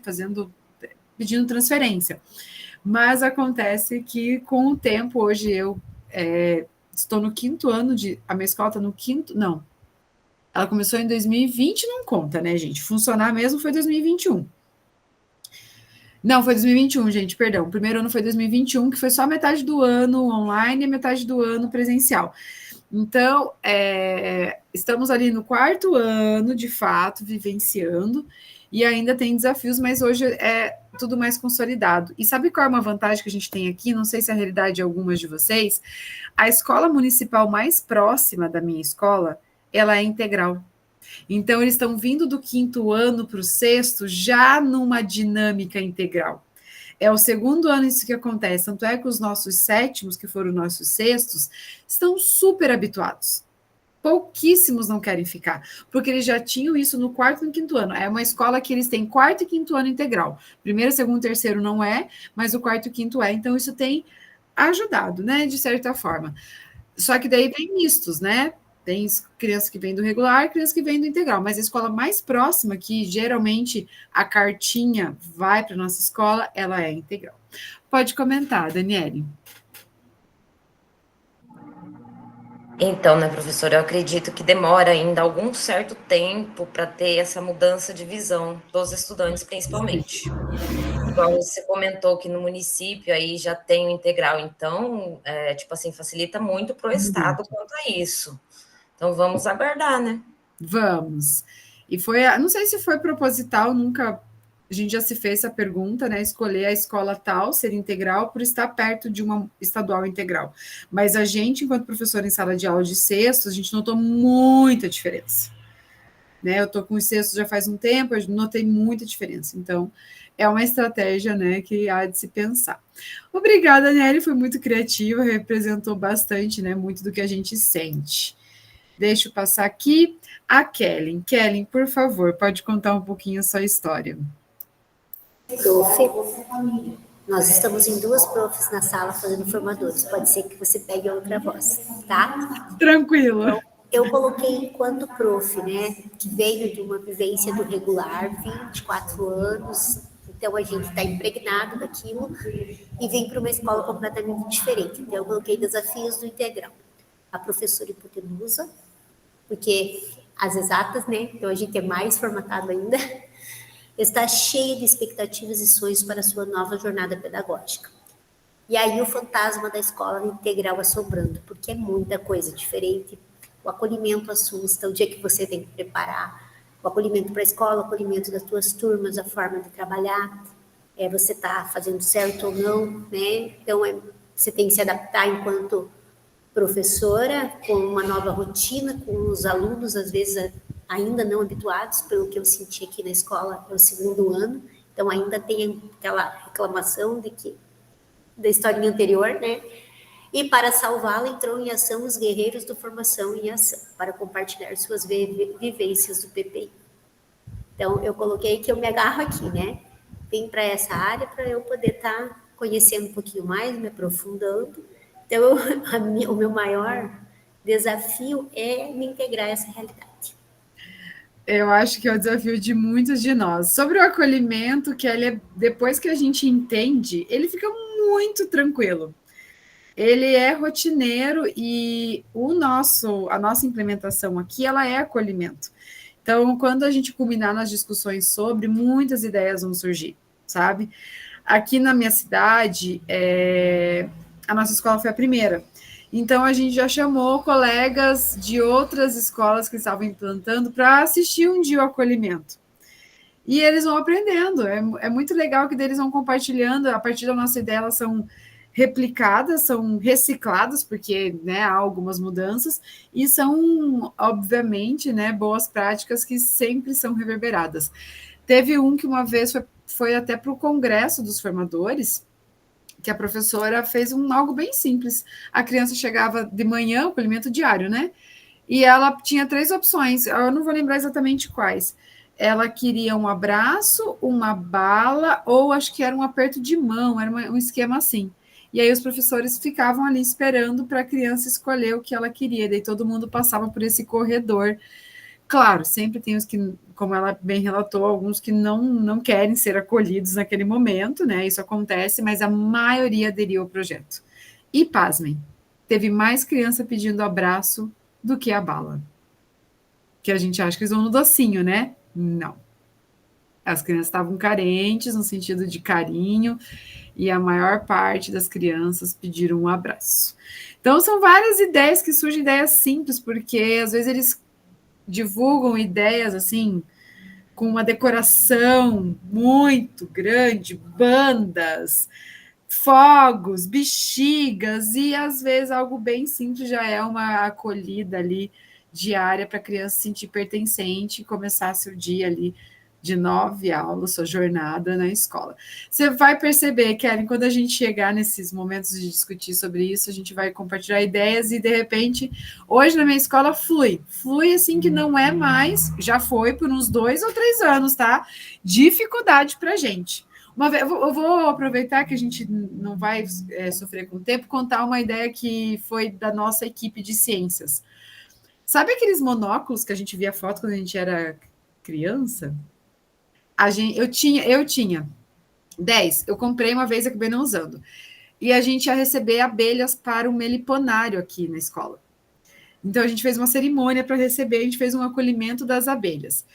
Pedindo transferência. Mas acontece que, com o tempo, hoje eu estou no 5º ano a minha escola está no 5º, não. Ela começou em 2020, não conta, né, gente? Funcionar mesmo foi 2021. Não, foi 2021, gente, perdão. O primeiro ano foi 2021, que foi só metade do ano online e metade do ano presencial. Então, estamos ali no 4º ano, de fato, vivenciando, e ainda tem desafios, mas hoje é tudo mais consolidado. E sabe qual é uma vantagem que a gente tem aqui? Não sei se é a realidade de algumas de vocês. A escola municipal mais próxima da minha escola, ela é integral. Então, eles estão vindo do 5º ano para o 6º já numa dinâmica integral. É o 2º ano isso que acontece, tanto é que os nossos 7º, que foram nossos 6º, estão super habituados. Pouquíssimos não querem ficar, porque eles já tinham isso no 4º e no 5º ano. É uma escola que eles têm 4º e 5º ano integral. 1º, 2º, 3º não é, mas o 4º e 5º é. Então, isso tem ajudado, né, de certa forma. Só que daí vem mistos, né? Tem crianças que vêm do regular, crianças que vêm do integral, mas a escola mais próxima, que geralmente a cartinha vai para a nossa escola, ela é integral. Pode comentar, Daniele. Então, né, professora, eu acredito que demora ainda algum certo tempo para ter essa mudança de visão dos estudantes, principalmente. Igual você comentou que no município aí já tem o integral, então, tipo assim, facilita muito para o Estado quanto a isso. Então, vamos aguardar, né? Vamos. E não sei se foi proposital, nunca, a gente já se fez essa pergunta, né? Escolher a escola tal, ser integral, por estar perto de uma estadual integral. Mas a gente, enquanto professor em sala de aula de 6º, a gente notou muita diferença. Né? Eu estou com os 6º já faz um tempo, eu notei muita diferença. Então, é uma estratégia, né, que há de se pensar. Obrigada, Nelly, foi muito criativa, representou bastante, né, muito do que a gente sente. Deixa eu passar aqui a Kellen. Kellen, por favor, pode contar um pouquinho a sua história. Prof, nós estamos em 2 profs na sala fazendo formadores. Pode ser que você pegue outra voz, tá? Tranquilo. Então, eu coloquei enquanto prof, né, que veio de uma vivência do regular, 24 anos, então a gente está impregnado daquilo e vem para uma escola completamente diferente. Então, eu coloquei desafios do integral. A professora hipotenusa, porque as exatas, né, então a gente é mais formatado ainda, está cheia de expectativas e sonhos para a sua nova jornada pedagógica. E aí o fantasma da escola integral assombrando, porque é muita coisa diferente. O acolhimento assusta, o dia que você tem que preparar, o acolhimento para a escola, o acolhimento das tuas turmas, a forma de trabalhar, você está fazendo certo ou não, né? Então, você tem que se adaptar enquanto professora, com uma nova rotina, com os alunos, às vezes, ainda não habituados, pelo que eu senti aqui na escola, é o 2º ano, então ainda tem aquela reclamação da historinha anterior, né? E para salvá-la, entrou em ação os guerreiros do Formação em Ação, para compartilhar suas vivências do PPI. Então, eu coloquei que eu me agarro aqui, né? Vim para essa área para eu poder estar conhecendo um pouquinho mais, me aprofundando. Então, o meu maior desafio é me integrar a essa realidade. Eu acho que é o desafio de muitos de nós. Sobre o acolhimento, que depois que a gente entende, ele fica muito tranquilo. Ele é rotineiro e a nossa implementação aqui, ela é acolhimento. Então, quando a gente culminar nas discussões sobre, muitas ideias vão surgir, sabe? Aqui na minha cidade, a nossa escola foi a primeira. Então, a gente já chamou colegas de outras escolas que estavam implantando para assistir um dia o acolhimento. E eles vão aprendendo. É muito legal que eles vão compartilhando. A partir da nossa ideia, elas são replicadas, são recicladas, porque, né, há algumas mudanças, e são, obviamente, né, boas práticas que sempre são reverberadas. Teve um que uma vez foi até para o Congresso dos Formadores, que a professora fez algo bem simples. A criança chegava de manhã, o acolhimento diário, né? E ela tinha 3 opções, eu não vou lembrar exatamente quais. Ela queria um abraço, uma bala, ou acho que era um aperto de mão, era um esquema assim. E aí os professores ficavam ali esperando para a criança escolher o que ela queria, daí todo mundo passava por esse corredor. Claro, sempre tem os que, como ela bem relatou, alguns que não querem ser acolhidos naquele momento, né? Isso acontece, mas a maioria aderiu ao projeto. E, pasmem, teve mais criança pedindo abraço do que a bala. Que a gente acha que eles vão no docinho, né? Não. As crianças estavam carentes, no sentido de carinho, e a maior parte das crianças pediram um abraço. Então, são várias ideias que surgem, ideias simples, porque às vezes eles divulgam ideias assim, com uma decoração muito grande, bandas, fogos, bexigas, e às vezes algo bem simples já é uma acolhida ali diária para a criança se sentir pertencente e começar seu dia ali de 9 aulas, sua jornada na escola. Você vai perceber, Kellen, quando a gente chegar nesses momentos de discutir sobre isso, a gente vai compartilhar ideias e, de repente, hoje na minha escola flui assim que não é mais, já foi por uns 2 ou 3 anos, tá? Dificuldade para a gente. Eu vou aproveitar que a gente não vai sofrer com o tempo, contar uma ideia que foi da nossa equipe de ciências. Sabe aqueles monóculos que a gente via foto quando a gente era criança? Eu tinha 10, eu comprei uma vez e acabei não usando. E a gente ia receber abelhas para o meliponário aqui na escola. Então a gente fez uma cerimônia para receber, a gente fez um acolhimento das abelhas.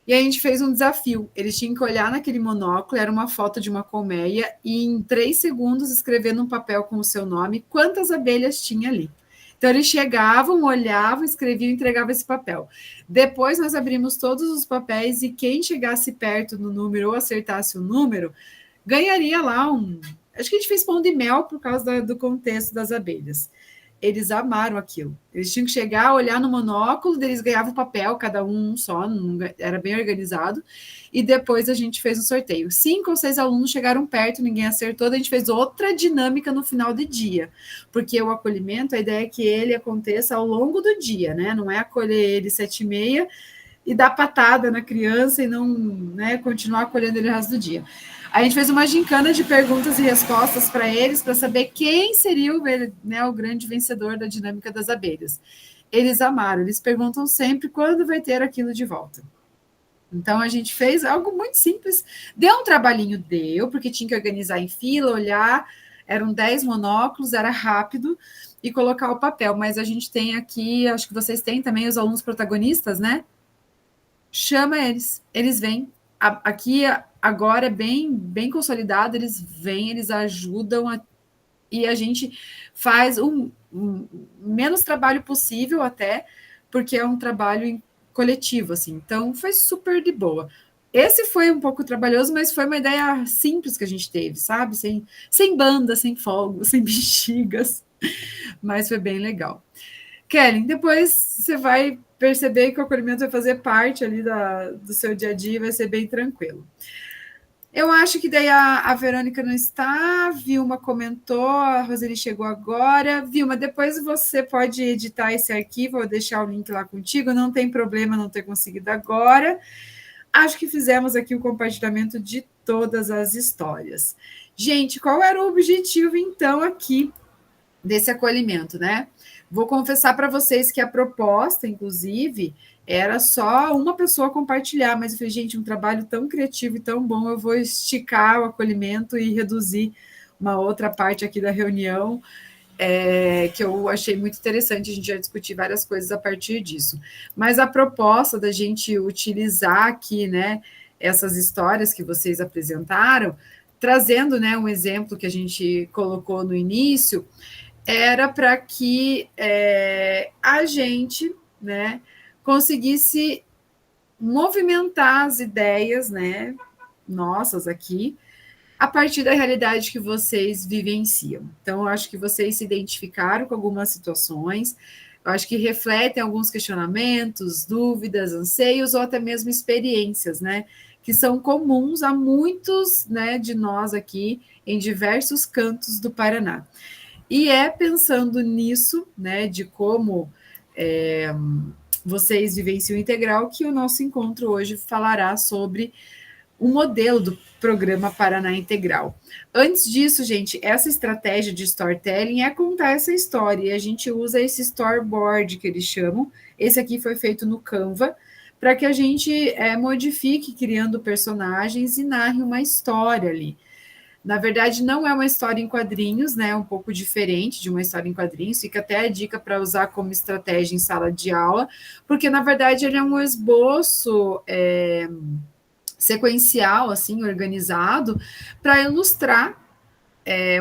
E a gente fez um desafio. Eles tinham que olhar naquele monóculo, era uma foto de uma colmeia, e em 3 segundos escrever num papel com o seu nome quantas abelhas tinha ali. Então, eles chegavam, olhavam, escreviam e entregavam esse papel. Depois, nós abrimos todos os papéis e quem chegasse perto no número ou acertasse o número, ganharia lá um... Acho que a gente fez pão de mel por causa do contexto das abelhas. Eles amaram aquilo. Eles tinham que chegar, olhar no monóculo, eles ganhavam papel, cada um só, era bem organizado, e depois a gente fez um sorteio. 5 ou 6 alunos chegaram perto, ninguém acertou, daí a gente fez outra dinâmica no final do dia, porque o acolhimento, a ideia é que ele aconteça ao longo do dia, né? Não é acolher ele 7h30 e dar patada na criança e não, né, continuar acolhendo ele o resto do dia. A gente fez uma gincana de perguntas e respostas para eles, para saber quem seria o grande vencedor da dinâmica das abelhas. Eles amaram, eles perguntam sempre quando vai ter aquilo de volta. Então, a gente fez algo muito simples. Deu um trabalhinho, porque tinha que organizar em fila, olhar, eram 10 monóculos, era rápido, e colocar o papel. Mas a gente tem aqui, acho que vocês têm também os alunos protagonistas, né? Chama eles, eles vêm. Aqui agora é bem consolidado, eles vêm, eles ajudam e a gente faz o menos trabalho possível até, porque é um trabalho coletivo, assim, então foi super de boa. Esse foi um pouco trabalhoso, mas foi uma ideia simples que a gente teve, sabe? Sem banda, sem fogo, sem bexigas, mas foi bem legal. Kellen, depois você vai perceber que o acolhimento vai fazer parte ali do seu dia a dia, vai ser bem tranquilo. Eu acho que daí a Verônica não está, a Vilma comentou, a Roseli chegou agora. Vilma, depois você pode editar esse arquivo, eu vou deixar o link lá contigo, não tem problema não ter conseguido agora. Acho que fizemos aqui o compartilhamento de todas as histórias. Gente, qual era o objetivo, então, aqui desse acolhimento, né? Vou confessar para vocês que a proposta, inclusive, era só uma pessoa compartilhar, mas eu falei, gente, um trabalho tão criativo e tão bom, eu vou esticar o acolhimento e reduzir uma outra parte aqui da reunião, que eu achei muito interessante, a gente já discutir várias coisas a partir disso. Mas a proposta da gente utilizar aqui, né, essas histórias que vocês apresentaram, trazendo, né, um exemplo que a gente colocou no início, era para que a gente, né, conseguisse movimentar as ideias, né, nossas aqui, a partir da realidade que vocês vivenciam. Então, eu acho que vocês se identificaram com algumas situações, eu acho que refletem alguns questionamentos, dúvidas, anseios, ou até mesmo experiências, né, que são comuns a muitos, né, de nós aqui, em diversos cantos do Paraná. E é pensando nisso, né, de como vocês vivenciam o integral, que o nosso encontro hoje falará sobre o modelo do programa Paraná Integral. Antes disso, gente, essa estratégia de storytelling é contar essa história, e a gente usa esse storyboard que eles chamam, esse aqui foi feito no Canva, para que a gente modifique criando personagens e narre uma história ali. Na verdade, não é uma história em quadrinhos, né? É um pouco diferente de uma história em quadrinhos. Fica até a dica para usar como estratégia em sala de aula, porque, na verdade, ele é um esboço sequencial, assim, organizado, para ilustrar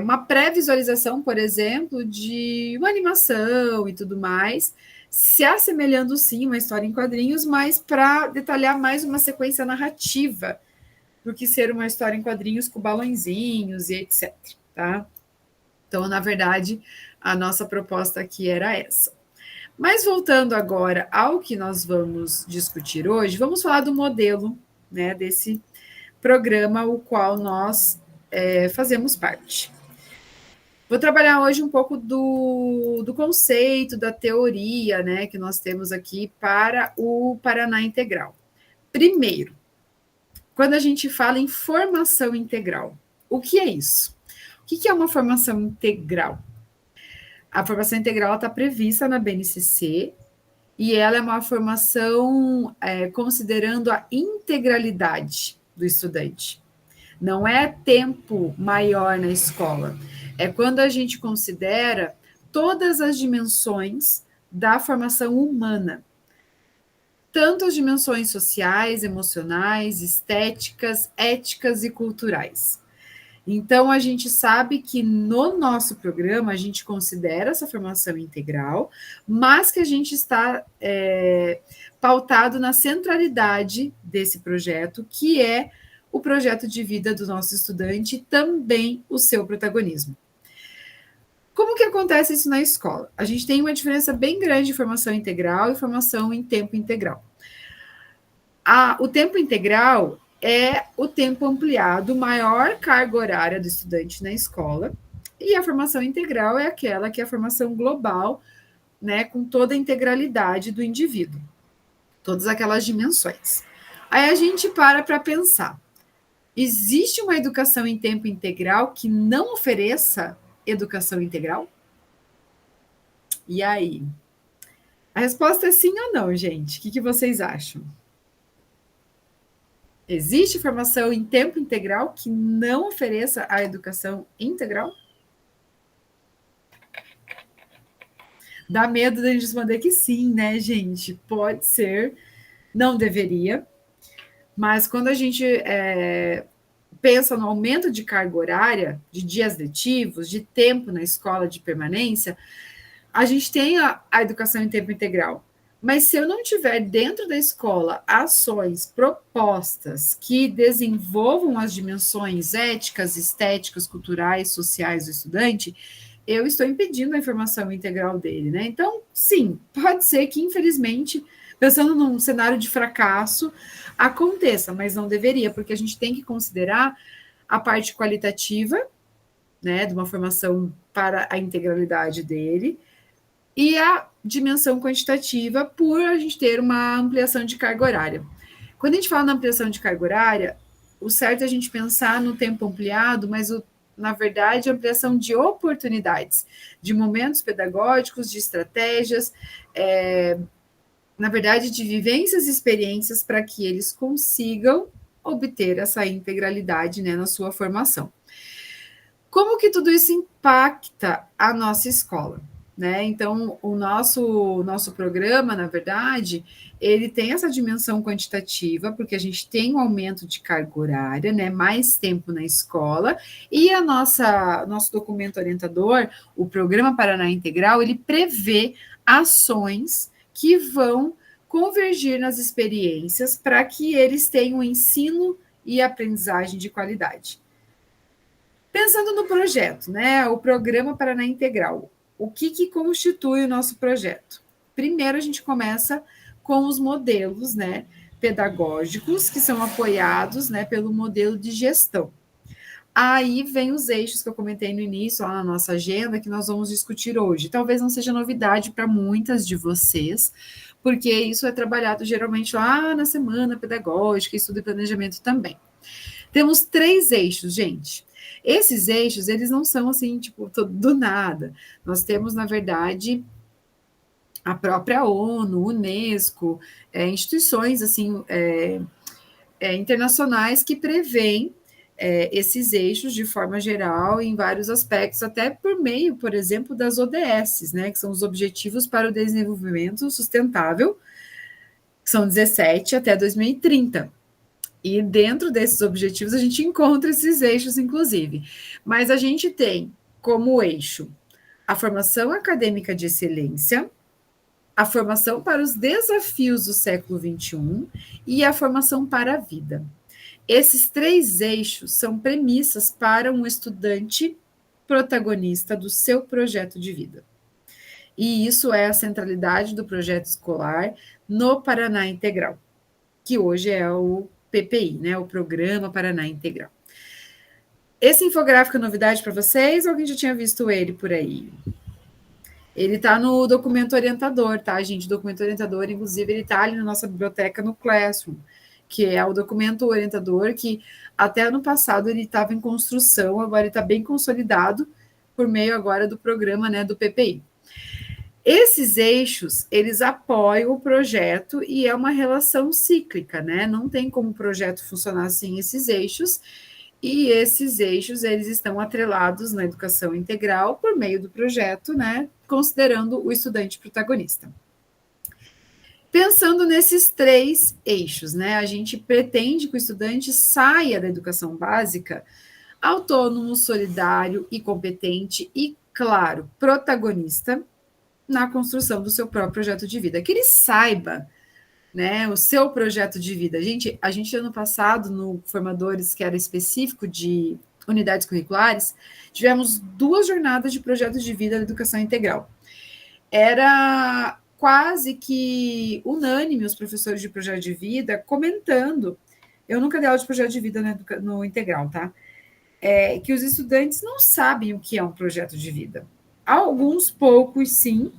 uma pré-visualização, por exemplo, de uma animação e tudo mais, se assemelhando sim uma história em quadrinhos, mas para detalhar mais uma sequência narrativa do que ser uma história em quadrinhos com balãozinhos e etc. Tá? Então, na verdade, a nossa proposta aqui era essa. Mas voltando agora ao que nós vamos discutir hoje, vamos falar do modelo, né, desse programa, o qual nós fazemos parte. Vou trabalhar hoje um pouco do conceito, da teoria, né, que nós temos aqui para o Paraná Integral. Primeiro, quando a gente fala em formação integral, o que é isso? O que é uma formação integral? A formação integral está prevista na BNCC e ela é uma formação considerando a integralidade do estudante. Não é tempo maior na escola, é quando a gente considera todas as dimensões da formação humana, tanto as dimensões sociais, emocionais, estéticas, éticas e culturais. Então, a gente sabe que no nosso programa a gente considera essa formação integral, mas que a gente está pautado na centralidade desse projeto, que é o projeto de vida do nosso estudante e também o seu protagonismo. Como que acontece isso na escola? A gente tem uma diferença bem grande de formação integral e formação em tempo integral. O tempo integral é o tempo ampliado, maior carga horária do estudante na escola, e a formação integral é aquela que é a formação global, né, com toda a integralidade do indivíduo, todas aquelas dimensões. Aí a gente para pensar, existe uma educação em tempo integral que não ofereça educação integral? E aí? A resposta é sim ou não, gente? O que vocês acham? Existe formação em tempo integral que não ofereça a educação integral? Dá medo de responder que sim, né, gente? Pode ser, não deveria, mas quando a gente pensa no aumento de carga horária, de dias letivos, de tempo na escola de permanência, a gente tem a educação em tempo integral. Mas se eu não tiver dentro da escola ações, propostas que desenvolvam as dimensões éticas, estéticas, culturais, sociais do estudante, eu estou impedindo a informação integral dele, né? Então, sim, pode ser que, infelizmente, pensando num cenário de fracasso, aconteça, mas não deveria, porque a gente tem que considerar a parte qualitativa, né, de uma formação para a integralidade dele, e a dimensão quantitativa por a gente ter uma ampliação de carga horária. Quando a gente fala na ampliação de carga horária, o certo é a gente pensar no tempo ampliado, mas, na verdade, a ampliação de oportunidades, de momentos pedagógicos, de estratégias, na verdade, de vivências e experiências para que eles consigam obter essa integralidade, né, na sua formação. Como que tudo isso impacta a nossa escola? Né? Então, o nosso programa, na verdade, ele tem essa dimensão quantitativa, porque a gente tem um aumento de carga horária, né? Mais tempo na escola, e nosso documento orientador, o Programa Paraná Integral, ele prevê ações que vão convergir nas experiências para que eles tenham ensino e aprendizagem de qualidade. Pensando no projeto, né? O Programa Paraná Integral, o que constitui o nosso projeto? Primeiro, a gente começa com os modelos, né, pedagógicos, que são apoiados, né, pelo modelo de gestão. Aí vem os eixos que eu comentei no início, lá na nossa agenda, que nós vamos discutir hoje. Talvez não seja novidade para muitas de vocês, porque isso é trabalhado geralmente lá na semana pedagógica, estudo e planejamento também. Temos 3 eixos, gente. Esses eixos, eles não são assim, tipo, do nada. Nós temos, na verdade, a própria ONU, Unesco, instituições, assim, internacionais que prevêem esses eixos de forma geral, em vários aspectos, até por meio, por exemplo, das ODS, né, que são os Objetivos para o Desenvolvimento Sustentável, que são 17 até 2030. E dentro desses objetivos a gente encontra esses eixos, inclusive. Mas a gente tem como eixo a formação acadêmica de excelência, a formação para os desafios do século XXI e a formação para a vida. Esses 3 eixos são premissas para um estudante protagonista do seu projeto de vida. E isso é a centralidade do projeto escolar no Paraná Integral, que hoje é o PPI, né, o Programa Paraná Integral. Esse infográfico é novidade para vocês ou alguém já tinha visto ele por aí? Ele está no documento orientador, tá, gente? O documento orientador, inclusive, ele está ali na nossa biblioteca no Classroom, que é o documento orientador que até ano passado ele estava em construção, agora ele está bem consolidado por meio agora do programa, né, do PPI. Esses eixos, eles apoiam o projeto e é uma relação cíclica, né? Não tem como o projeto funcionar sem esses eixos, e esses eixos, eles estão atrelados na educação integral por meio do projeto, né? Considerando o estudante protagonista. Pensando nesses 3 eixos, né? A gente pretende que o estudante saia da educação básica autônomo, solidário e competente e, claro, protagonista na construção do seu próprio projeto de vida, que ele saiba, né, o seu projeto de vida. A gente ano passado, no Formadores, que era específico de unidades curriculares, tivemos 2 jornadas de projeto de vida da educação integral. Era quase que unânime os professores de projeto de vida comentando, eu nunca dei aula de projeto de vida no integral, tá? Que os estudantes não sabem o que é um projeto de vida. Alguns poucos, sim,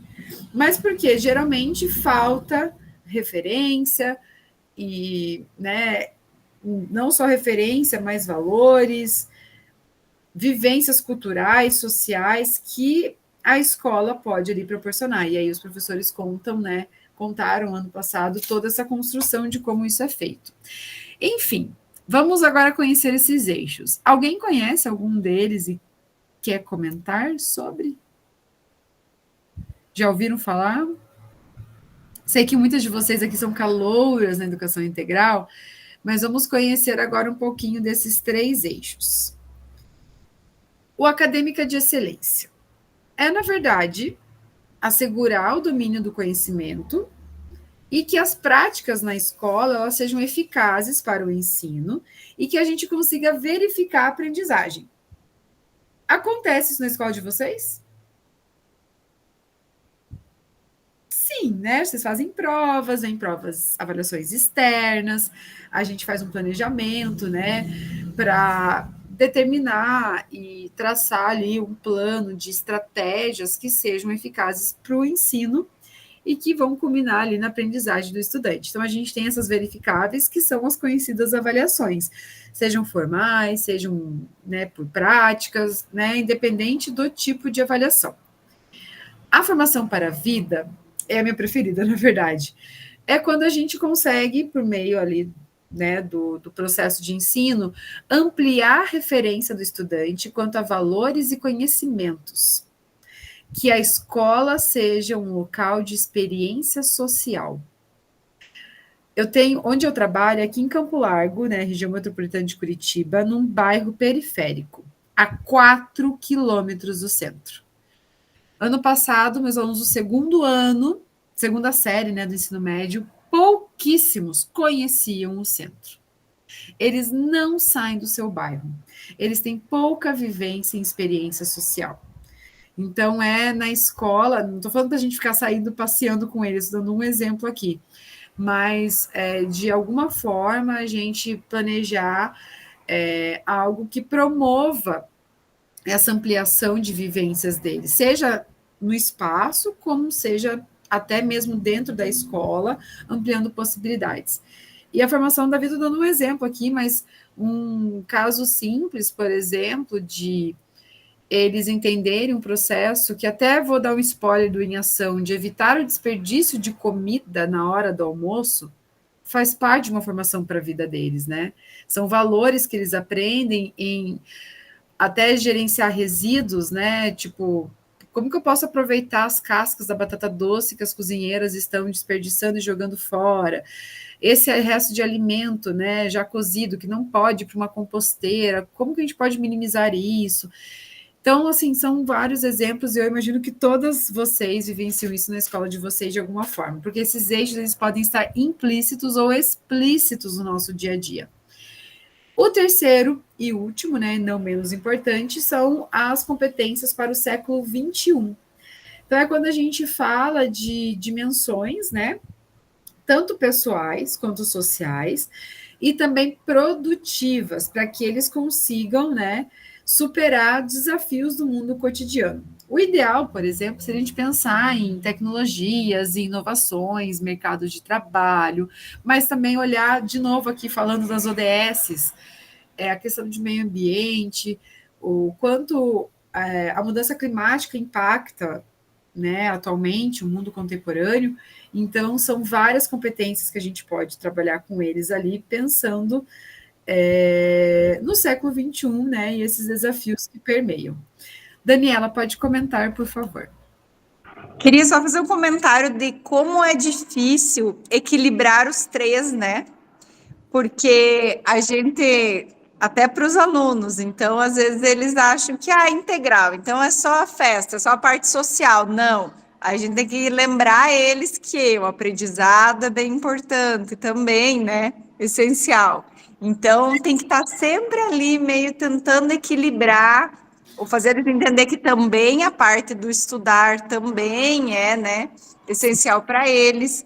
mas porque geralmente falta referência e, né, não só referência, mas valores, vivências culturais, sociais que a escola pode ali proporcionar. E aí os professores contaram ano passado toda essa construção de como isso é feito. Enfim, vamos agora conhecer esses eixos. Alguém conhece algum deles e quer comentar sobre? Já ouviram falar? Sei que muitas de vocês aqui são calouras na educação integral, mas vamos conhecer agora um pouquinho desses 3 eixos. O acadêmica de excelência é, na verdade, assegurar o domínio do conhecimento e que as práticas na escola elas sejam eficazes para o ensino e que a gente consiga verificar a aprendizagem. Acontece isso na escola de vocês? Sim, né? Vocês fazem provas, avaliações externas, a gente faz um planejamento, né, para determinar e traçar ali um plano de estratégias que sejam eficazes para o ensino e que vão culminar ali na aprendizagem do estudante. Então, a gente tem essas verificáveis, que são as conhecidas avaliações, sejam formais, sejam, né, por práticas, né, independente do tipo de avaliação. A formação para a vida é a minha preferida, na verdade. É quando a gente consegue, por meio ali, né, do processo de ensino, ampliar a referência do estudante quanto a valores e conhecimentos. Que a escola seja um local de experiência social. Onde eu trabalho, aqui em Campo Largo, né, região metropolitana de Curitiba, num bairro periférico, a 4 quilômetros do centro. Ano passado, meus alunos do segunda série, né, do ensino médio, pouquíssimos conheciam o centro. Eles não saem do seu bairro. Eles têm pouca vivência em experiência social. Então, na escola, não estou falando para a gente ficar saindo, passeando com eles, dando um exemplo aqui, mas, de alguma forma, a gente planejar algo que promova essa ampliação de vivências deles, seja no espaço, como seja até mesmo dentro da escola, ampliando possibilidades. E a formação da vida, dando um exemplo aqui, mas um caso simples, por exemplo, de eles entenderem um processo, que até vou dar um spoiler do Em Ação, de evitar o desperdício de comida na hora do almoço, faz parte de uma formação para a vida deles, né? São valores que eles aprendem em até gerenciar resíduos, né? Tipo, Como que eu posso aproveitar as cascas da batata doce que as cozinheiras estão desperdiçando e jogando fora? Esse resto de alimento, né, já cozido, que não pode ir para uma composteira, como que a gente pode minimizar isso? Então, assim, são vários exemplos e eu imagino que todas vocês vivenciam isso na escola de vocês de alguma forma, porque esses eixos eles podem estar implícitos ou explícitos no nosso dia a dia. O terceiro e último, né, não menos importante, são as competências para o século XXI. Então, é quando a gente fala de dimensões, né, tanto pessoais quanto sociais, e também produtivas, para que eles consigam, né, superar desafios do mundo cotidiano. O ideal, por exemplo, seria a gente pensar em tecnologias, inovações, mercado de trabalho, mas também olhar, de novo aqui falando das ODSs, a questão de meio ambiente, o quanto a mudança climática impacta, né, atualmente, o mundo contemporâneo. Então, são várias competências que a gente pode trabalhar com eles ali, pensando no século XXI, né, e esses desafios que permeiam. Daniela, pode comentar, por favor. Queria só fazer um comentário de como é difícil equilibrar os três, né? Porque a gente, até para os alunos, então, às vezes eles acham que integral, então é só a festa, é só a parte social. Não, a gente tem que lembrar eles que o aprendizado é bem importante também, né? Essencial. Então, tem que estar sempre ali, meio tentando equilibrar, ou fazer eles entender que também a parte do estudar também é, né, essencial para eles.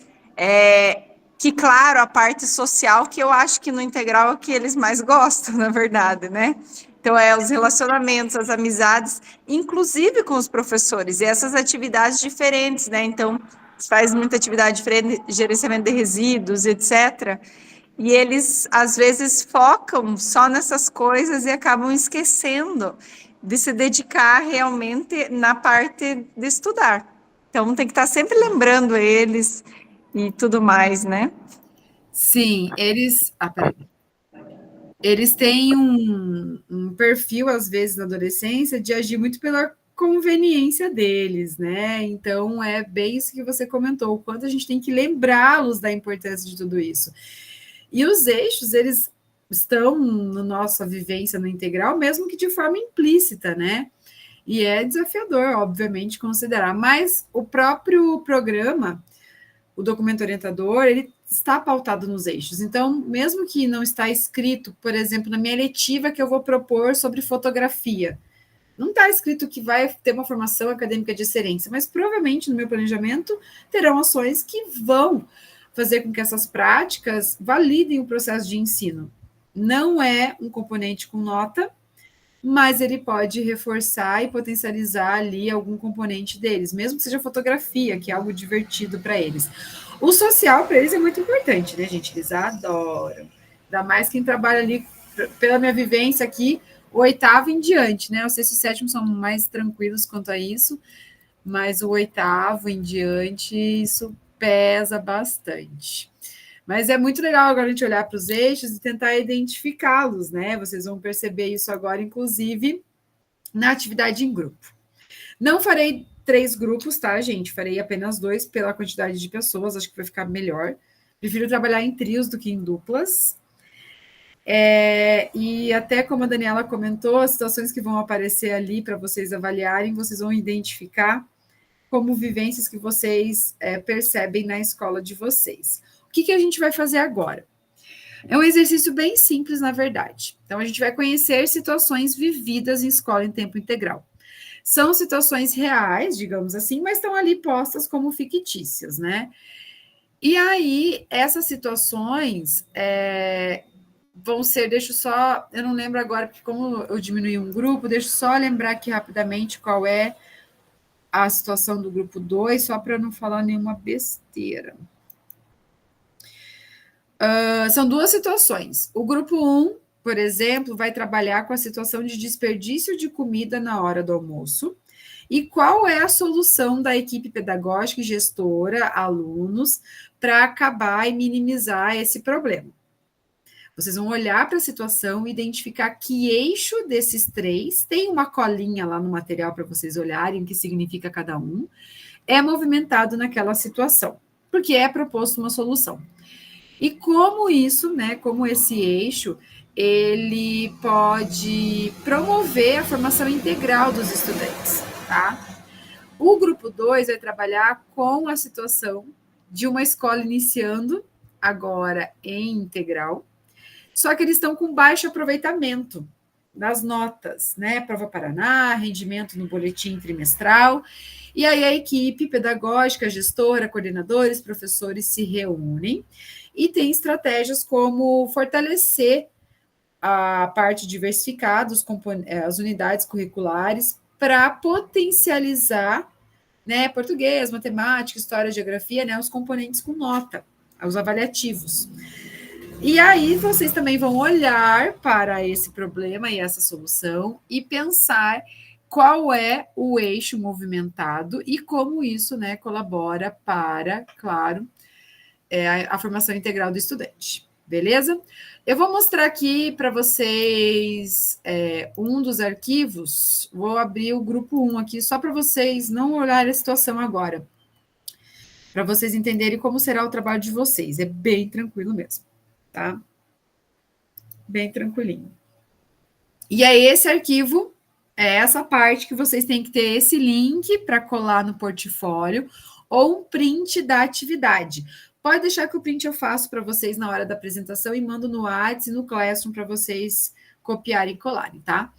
Que, claro, a parte social, que eu acho que no integral é o que eles mais gostam, na verdade, né? Então, os relacionamentos, as amizades, inclusive com os professores, e essas atividades diferentes, né? Então, faz muita atividade diferente, gerenciamento de resíduos, etc. E eles, às vezes, focam só nessas coisas e acabam esquecendo de se dedicar realmente na parte de estudar. Então, tem que estar sempre lembrando eles e tudo mais, né? Sim, eles têm um perfil, às vezes, na adolescência, de agir muito pela conveniência deles, né? Então, é bem isso que você comentou, o quanto a gente tem que lembrá-los da importância de tudo isso. E os eixos, eles estão na nossa vivência no integral, mesmo que de forma implícita, né? E é desafiador, obviamente, considerar. Mas o próprio programa, o documento orientador, ele está pautado nos eixos. Então, mesmo que não está escrito, por exemplo, na minha letiva que eu vou propor sobre fotografia, não está escrito que vai ter uma formação acadêmica de excelência, mas provavelmente no meu planejamento terão ações que vão fazer com que essas práticas validem o processo de ensino. Não é um componente com nota, mas ele pode reforçar e potencializar ali algum componente deles, mesmo que seja fotografia, que é algo divertido para eles. O social para eles é muito importante, né, gente? Eles adoram. Ainda mais quem trabalha ali, pela minha vivência aqui, o oitavo em diante, né? O sexto e o sétimo são mais tranquilos quanto a isso, mas o oitavo em diante, isso pesa bastante. Mas é muito legal agora a gente olhar para os eixos e tentar identificá-los, né? Vocês vão perceber isso agora, inclusive, na atividade em grupo. Não farei 3 grupos, tá, gente? Farei apenas 2 pela quantidade de pessoas, acho que vai ficar melhor. Prefiro trabalhar em trios do que em duplas. E até como a Daniela comentou, as situações que vão aparecer ali para vocês avaliarem, vocês vão identificar como vivências que vocês percebem na escola de vocês. O que a gente vai fazer agora? É um exercício bem simples, na verdade. Então, a gente vai conhecer situações vividas em escola em tempo integral. São situações reais, digamos assim, mas estão ali postas como fictícias, né? E aí, essas situações vão ser, eu não lembro agora, porque como eu diminui um grupo, deixa eu só lembrar aqui rapidamente qual é a situação do grupo 2, só para não falar nenhuma besteira. São 2 situações. O grupo 1, por exemplo, vai trabalhar com a situação de desperdício de comida na hora do almoço. E qual é a solução da equipe pedagógica e gestora, alunos, para acabar e minimizar esse problema? Vocês vão olhar para a situação e identificar que eixo desses 3, tem uma colinha lá no material para vocês olharem o que significa cada um, é movimentado naquela situação, porque é proposto uma solução. E como isso, né, como esse eixo, ele pode promover a formação integral dos estudantes, tá? O grupo 2 vai trabalhar com a situação de uma escola iniciando agora em integral, só que eles estão com baixo aproveitamento das notas, né? Prova Paraná, rendimento no boletim trimestral, e aí a equipe pedagógica, gestora, coordenadores, professores se reúnem e tem estratégias como fortalecer a parte diversificada, as unidades curriculares, para potencializar, né, português, matemática, história, geografia, né, os componentes com nota, os avaliativos. E aí vocês também vão olhar para esse problema e essa solução e pensar qual é o eixo movimentado e como isso, né, colabora para, claro, a formação integral do estudante. Beleza? Eu vou mostrar aqui para vocês um dos arquivos. Vou abrir o grupo 1 aqui, só para vocês não olharem a situação agora. Para vocês entenderem como será o trabalho de vocês. É bem tranquilo mesmo, tá? Bem tranquilinho. E aí, esse arquivo é essa parte que vocês têm que ter esse link para colar no portfólio ou um print da atividade. Pode deixar que o print eu faço para vocês na hora da apresentação e mando no WhatsApp e no Classroom para vocês copiarem e colarem, tá?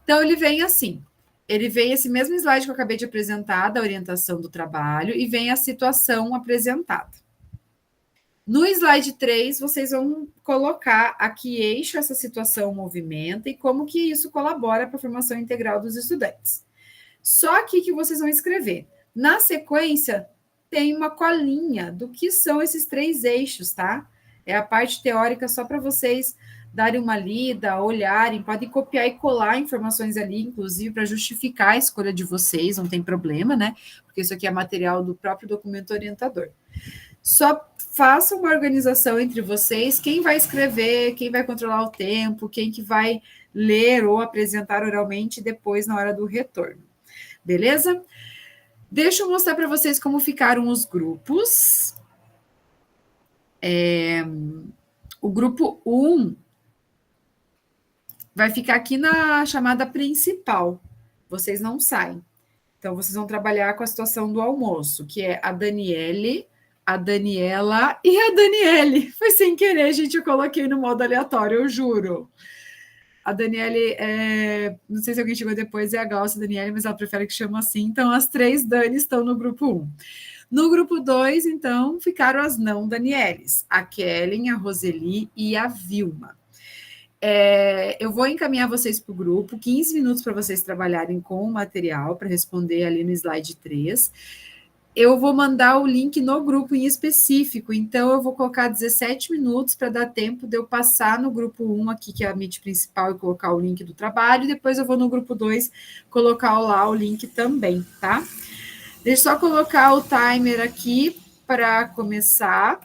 Então, ele vem assim. Ele vem esse mesmo slide que eu acabei de apresentar, da orientação do trabalho, e vem a situação apresentada. No slide 3, vocês vão colocar a que eixo essa situação movimenta e como que isso colabora para a formação integral dos estudantes. Só aqui que vocês vão escrever. Na sequência, tem uma colinha do que são esses 3 eixos, tá? É a parte teórica só para vocês darem uma lida, olharem, podem copiar e colar informações ali, inclusive para justificar a escolha de vocês, não tem problema, né? Porque isso aqui é material do próprio documento orientador. Só façam uma organização entre vocês, quem vai escrever, quem vai controlar o tempo, quem que vai ler ou apresentar oralmente depois na hora do retorno. Beleza? Deixa eu mostrar para vocês como ficaram os grupos. O grupo 1 vai ficar aqui na chamada principal. Vocês não saem. Então, vocês vão trabalhar com a situação do almoço, que é a Daniele, a Daniela e a Daniele. Foi sem querer, gente, eu coloquei no modo aleatório, eu juro. A Daniele, não sei se alguém chegou depois, é a Glaucia Daniele, mas ela prefere que chame assim. Então, as 3 Dani estão no grupo 1. No grupo 2, então, ficaram as não Danieles, a Kellen, a Roseli e a Vilma. Eu vou encaminhar vocês para o grupo, 15 minutos para vocês trabalharem com o material, para responder ali no slide 3. Eu vou mandar o link no grupo em específico, então eu vou colocar 17 minutos para dar tempo de eu passar no grupo 1 aqui, que é a Meet principal, e colocar o link do trabalho, e depois eu vou no grupo 2 colocar lá o link também, tá? Deixa eu só colocar o timer aqui para começar.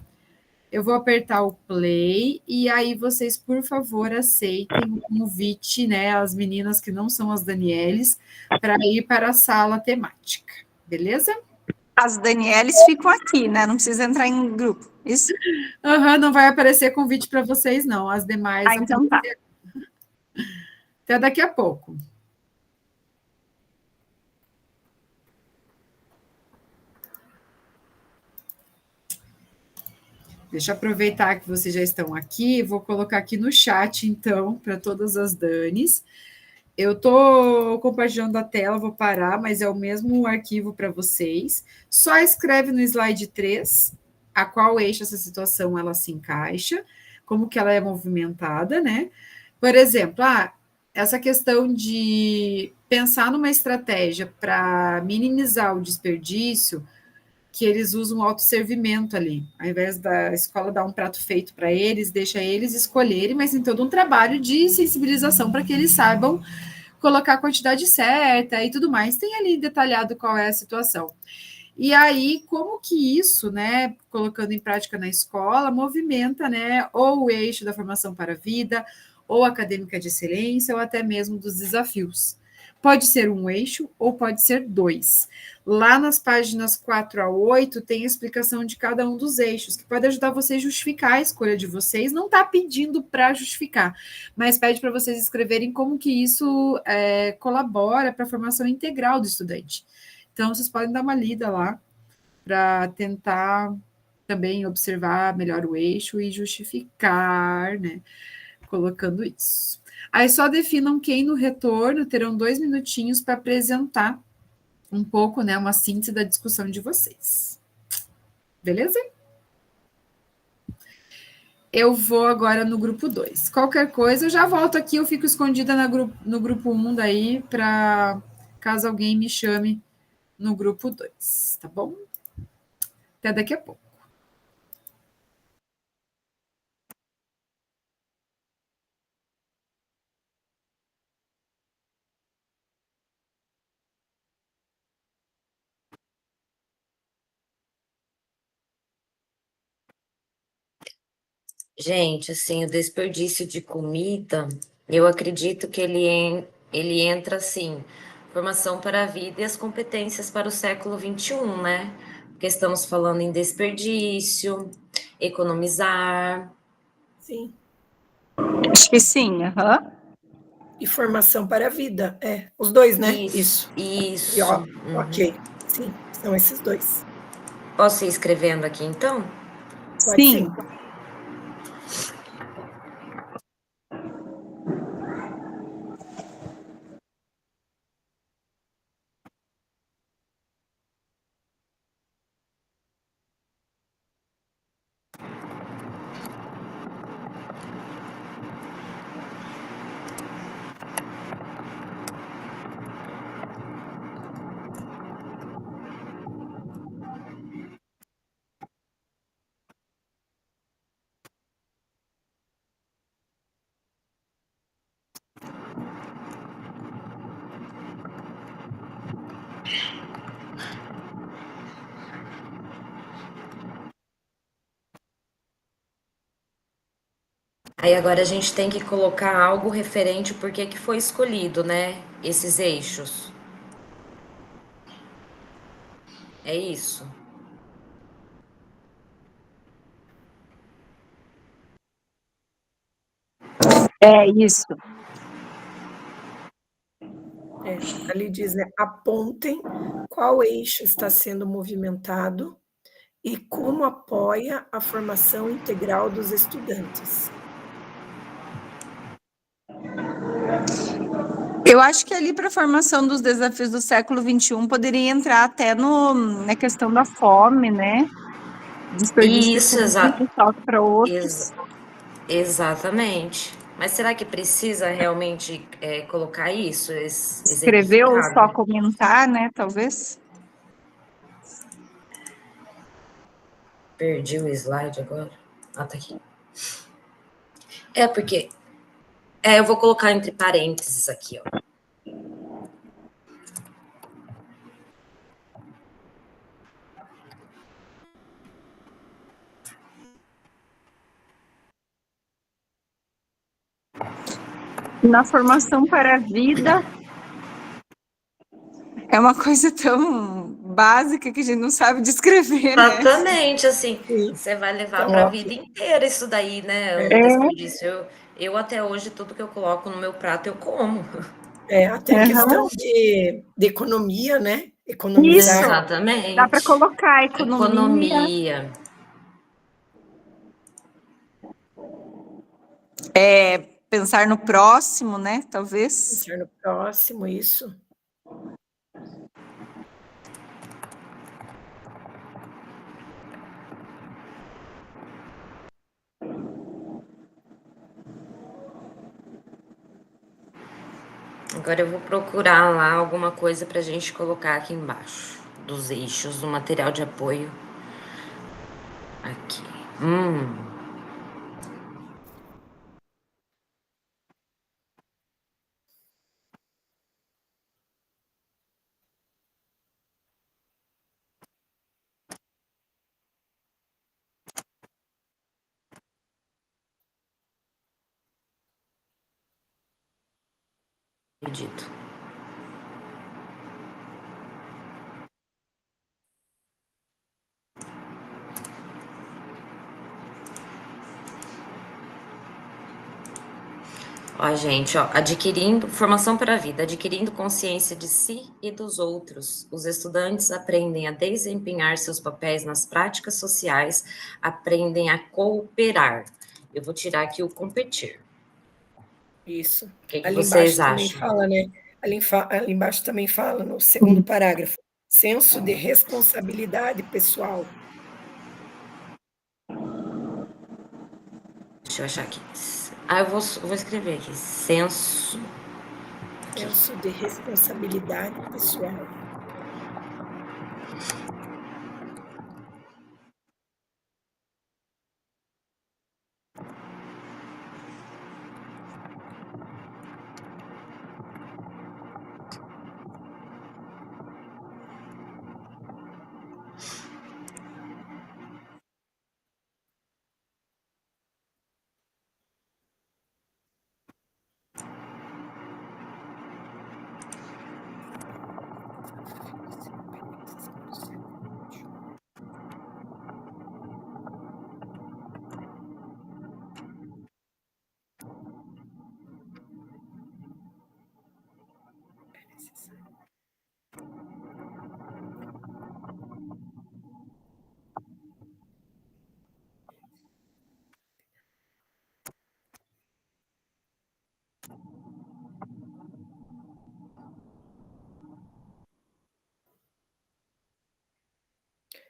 Eu vou apertar o play, e aí vocês, por favor, aceitem o convite, né, as meninas que não são as Danieles, para ir para a sala temática, beleza? As Danieles ficam aqui, né? Não precisa entrar em grupo. Isso? Não vai aparecer convite para vocês, não. As demais. Então tá. Até daqui a pouco. Deixa eu aproveitar que vocês já estão aqui. Vou colocar aqui no chat, então, para todas as Danis. Eu estou compartilhando a tela, vou parar, mas é o mesmo arquivo para vocês. Só escreve no slide 3 a qual eixo essa situação ela se encaixa, como que ela é movimentada, né? Por exemplo, essa questão de pensar numa estratégia para minimizar o desperdício, que eles usam autosservimento ali, ao invés da escola dar um prato feito para eles, deixa eles escolherem, mas tem todo um trabalho de sensibilização para que eles saibam colocar a quantidade certa e tudo mais. Tem ali detalhado qual é a situação. E aí, como que isso, né, colocando em prática na escola, movimenta, né, ou o eixo da formação para a vida, ou acadêmica de excelência, ou até mesmo dos desafios. Pode ser um eixo ou pode ser dois. Lá nas páginas 4 a 8 tem a explicação de cada um dos eixos, que pode ajudar vocês a justificar a escolha de vocês. Não está pedindo para justificar, mas pede para vocês escreverem como que isso colabora para a formação integral do estudante. Então, vocês podem dar uma lida lá para tentar também observar melhor o eixo e justificar, né, colocando isso. Aí só definam quem no retorno terão 2 minutinhos para apresentar um pouco, né, uma síntese da discussão de vocês. Beleza? Eu vou agora no grupo 2. Qualquer coisa, eu já volto aqui, eu fico escondida no grupo 1 daí, para caso alguém me chame no grupo 2, tá bom? Até daqui a pouco. Gente, assim, o desperdício de comida, eu acredito que ele entra assim, formação para a vida e as competências para o século XXI, né? Porque estamos falando em desperdício, economizar. Sim. Acho que sim, aham. E formação para a vida, os dois, né? Isso, E isso. ó, ok, sim, são esses dois. Posso ir escrevendo aqui, então? Pode Sim. sim. Aí agora a gente tem que colocar algo referente por que foi escolhido, né? Esses eixos. É isso. É isso. Ali diz, né? Apontem qual eixo está sendo movimentado e como apoia a formação integral dos estudantes. Eu acho que ali para a formação dos desafios do século XXI poderia entrar até na questão da fome, né? Desperdício Isso, com um salto para outros. exatamente. Mas será que precisa realmente colocar isso, Escrever ou só exemplificado? comentar, né? Talvez. Perdi o slide agora. Ah, tá aqui. É porque. Eu vou colocar entre parênteses aqui, ó. Na formação para a vida é uma coisa tão básica que a gente não sabe descrever, né? Exatamente, assim, Sim. você vai levar Então, para a ó, vida inteira isso daí, né? O É. desperdício. Eu até hoje, tudo que eu coloco no meu prato, eu como. até a questão de economia, né? Isso. Economizar. Dá para Exatamente. colocar economia, Economia. pensar no próximo, né? Talvez. Pensar no próximo, isso. Agora eu vou procurar lá alguma coisa para a gente colocar aqui embaixo dos eixos do material de apoio. Aqui. Acredito. Ó, gente, ó, adquirindo formação para a vida, adquirindo consciência de si e dos outros. Os estudantes aprendem a desempenhar seus papéis nas práticas sociais, aprendem a cooperar. Eu vou tirar aqui o competir. Isso. O que Ali vocês embaixo também acham? fala, né? Ali embaixo também fala, no segundo parágrafo, senso de responsabilidade pessoal. Deixa eu achar aqui. Ah, eu vou escrever aqui. Senso. Senso de responsabilidade pessoal.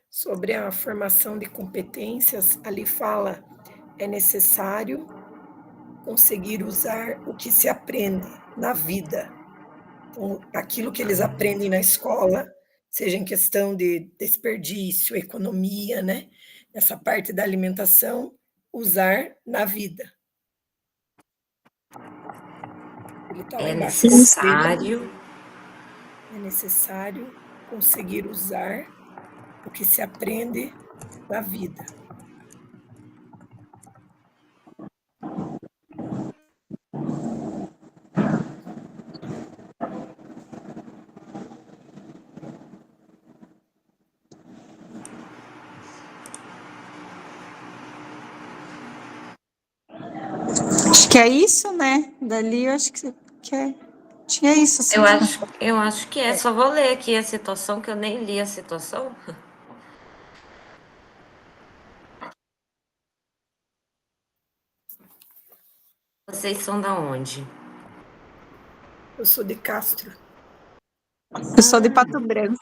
Sobre a formação de competências, ali fala, é necessário conseguir usar o que se aprende na vida. Então, aquilo que eles aprendem na escola, seja em questão de desperdício, economia, né? Essa parte da alimentação, usar na vida. Ele está lá É embaixo. necessário. É necessário conseguir usar o que se aprende na vida. Acho que é isso, né? Dali eu acho que tinha isso. Assim. Eu acho que é. Só vou ler aqui a situação, que eu nem li a situação. Vocês são da onde? Eu sou de Castro. Eu sou de Pato Branco.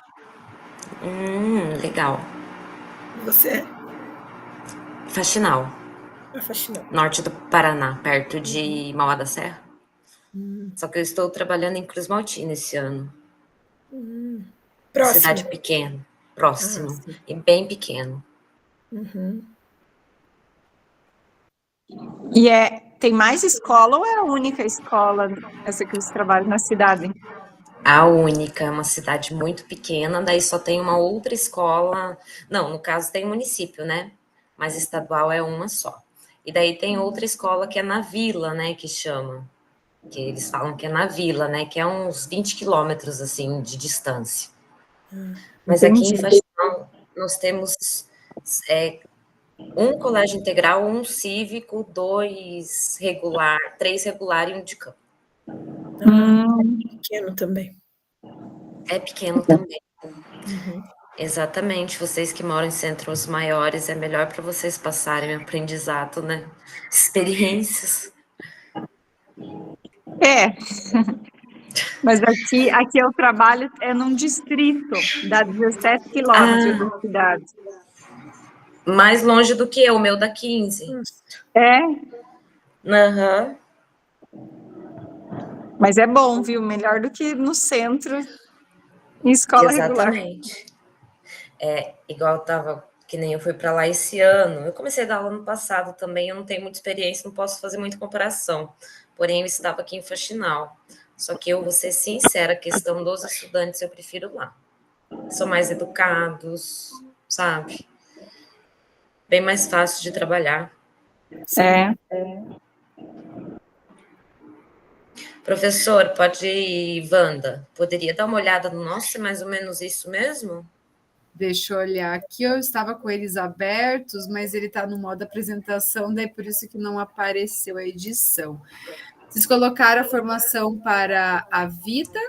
Legal. E você? Faxinal, É faxinal. norte do Paraná, perto de Mauá da Serra. Só que eu estou trabalhando em Cruz Maltina esse ano. Próximo. Cidade pequena, próximo, sim. e bem pequeno. E tem mais escola ou é a única escola essa que você trabalha na cidade? A única, é uma cidade muito pequena, daí só tem uma outra escola. Não, no caso tem município, né? Mas estadual é uma só. E daí tem outra escola que é na vila, né? Que chama. Que eles falam que é na vila, né? Que é uns 20 quilômetros, assim, de distância. Mas aqui em Faxinal nós temos um colégio integral, um cívico, 2 regular, 3 regular e um de campo. Pequeno também. É pequeno também. Exatamente, vocês que moram em centros maiores, é melhor para vocês passarem aprendizado, né? Experiências. É. Mas aqui eu trabalho num distrito, dá 17 quilômetros da cidade. Mais longe do que eu, o meu dá 15. É, Aham. mas é bom, viu? Melhor do que no centro, em escola regular. Exatamente. É, igual eu tava, que nem eu fui para lá esse ano. Eu comecei a dar aula no passado também, eu não tenho muita experiência, não posso fazer muita comparação. Porém, eu estava aqui em Faxinal. Só que eu vou ser sincera, a questão dos estudantes eu prefiro lá. São mais educados, sabe? Bem mais fácil de trabalhar. É. Professor, pode ir, Wanda. Poderia dar uma olhada no nosso, é mais ou menos isso mesmo? Deixa eu olhar aqui, eu estava com eles abertos, mas ele está no modo apresentação, daí por isso que não apareceu a edição. Vocês colocaram a formação para a vida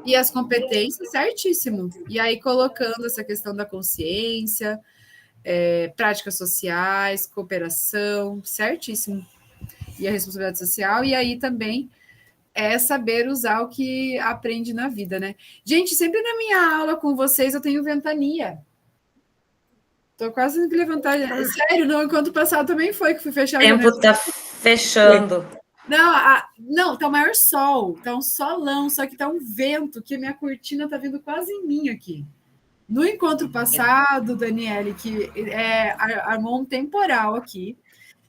e as competências, certíssimo. E aí colocando essa questão da consciência, práticas sociais, cooperação, certíssimo. E a responsabilidade social, e aí também é saber usar o que aprende na vida, né? Gente, sempre na minha aula com vocês eu tenho ventania. Tô quase tendo que levantar. Sério, no encontro passado também foi que fui fechar O tempo tá fechando. Não, tá o maior sol, tá um solão, só que tá um vento, que a minha cortina tá vindo quase em mim aqui. No encontro passado, Daniele, que armou um temporal aqui,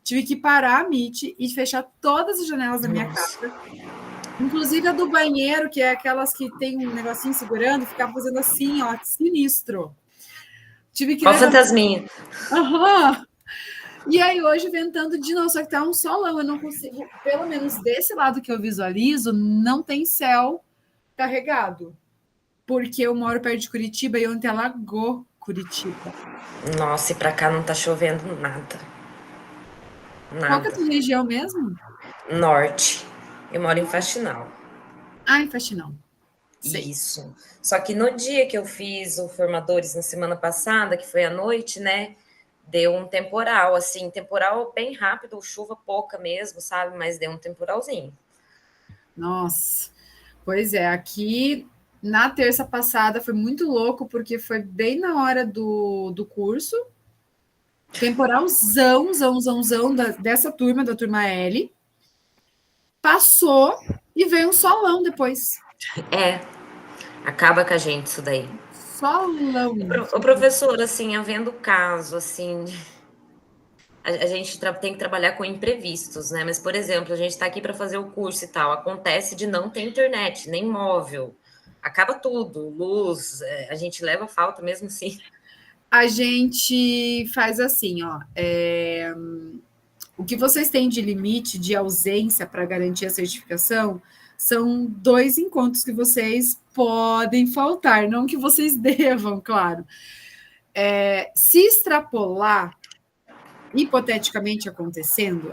tive que parar a Meet e fechar todas as janelas da minha casa. Inclusive a do banheiro, que é aquelas que tem um negocinho segurando, ficava fazendo assim, ó, sinistro. Tive que Ó, fantasminha. Aham. E aí hoje ventando de novo, só que tá um solão, eu não consigo, pelo menos desse lado que eu visualizo, não tem céu carregado. Porque eu moro perto de Curitiba e ontem alagou Curitiba. Nossa, e pra cá não tá chovendo nada. Qual que é a tua região mesmo? Norte. Eu moro em Faxinal. Ah, em Faxinal. Sei. Isso. Só que no dia que eu fiz o Formadores na semana passada, que foi à noite, né? Deu um temporal, assim, temporal bem rápido, chuva pouca mesmo, sabe? Mas deu um temporalzinho. Nossa. Pois é, aqui na terça passada foi muito louco, porque foi bem na hora do curso. Temporalzão, dessa turma, da turma L. Passou e veio um solão depois. Acaba com a gente isso daí. Solão. O professor, assim, havendo caso, assim, a gente tem que trabalhar com imprevistos, né? Mas, por exemplo, a gente está aqui para fazer o curso e tal, acontece de não ter internet, nem móvel, acaba tudo, luz, a gente leva falta mesmo assim. A gente faz assim, ó, o que vocês têm de limite de ausência para garantir a certificação são 2 encontros que vocês podem faltar, não que vocês devam, claro. Se extrapolar, hipoteticamente acontecendo,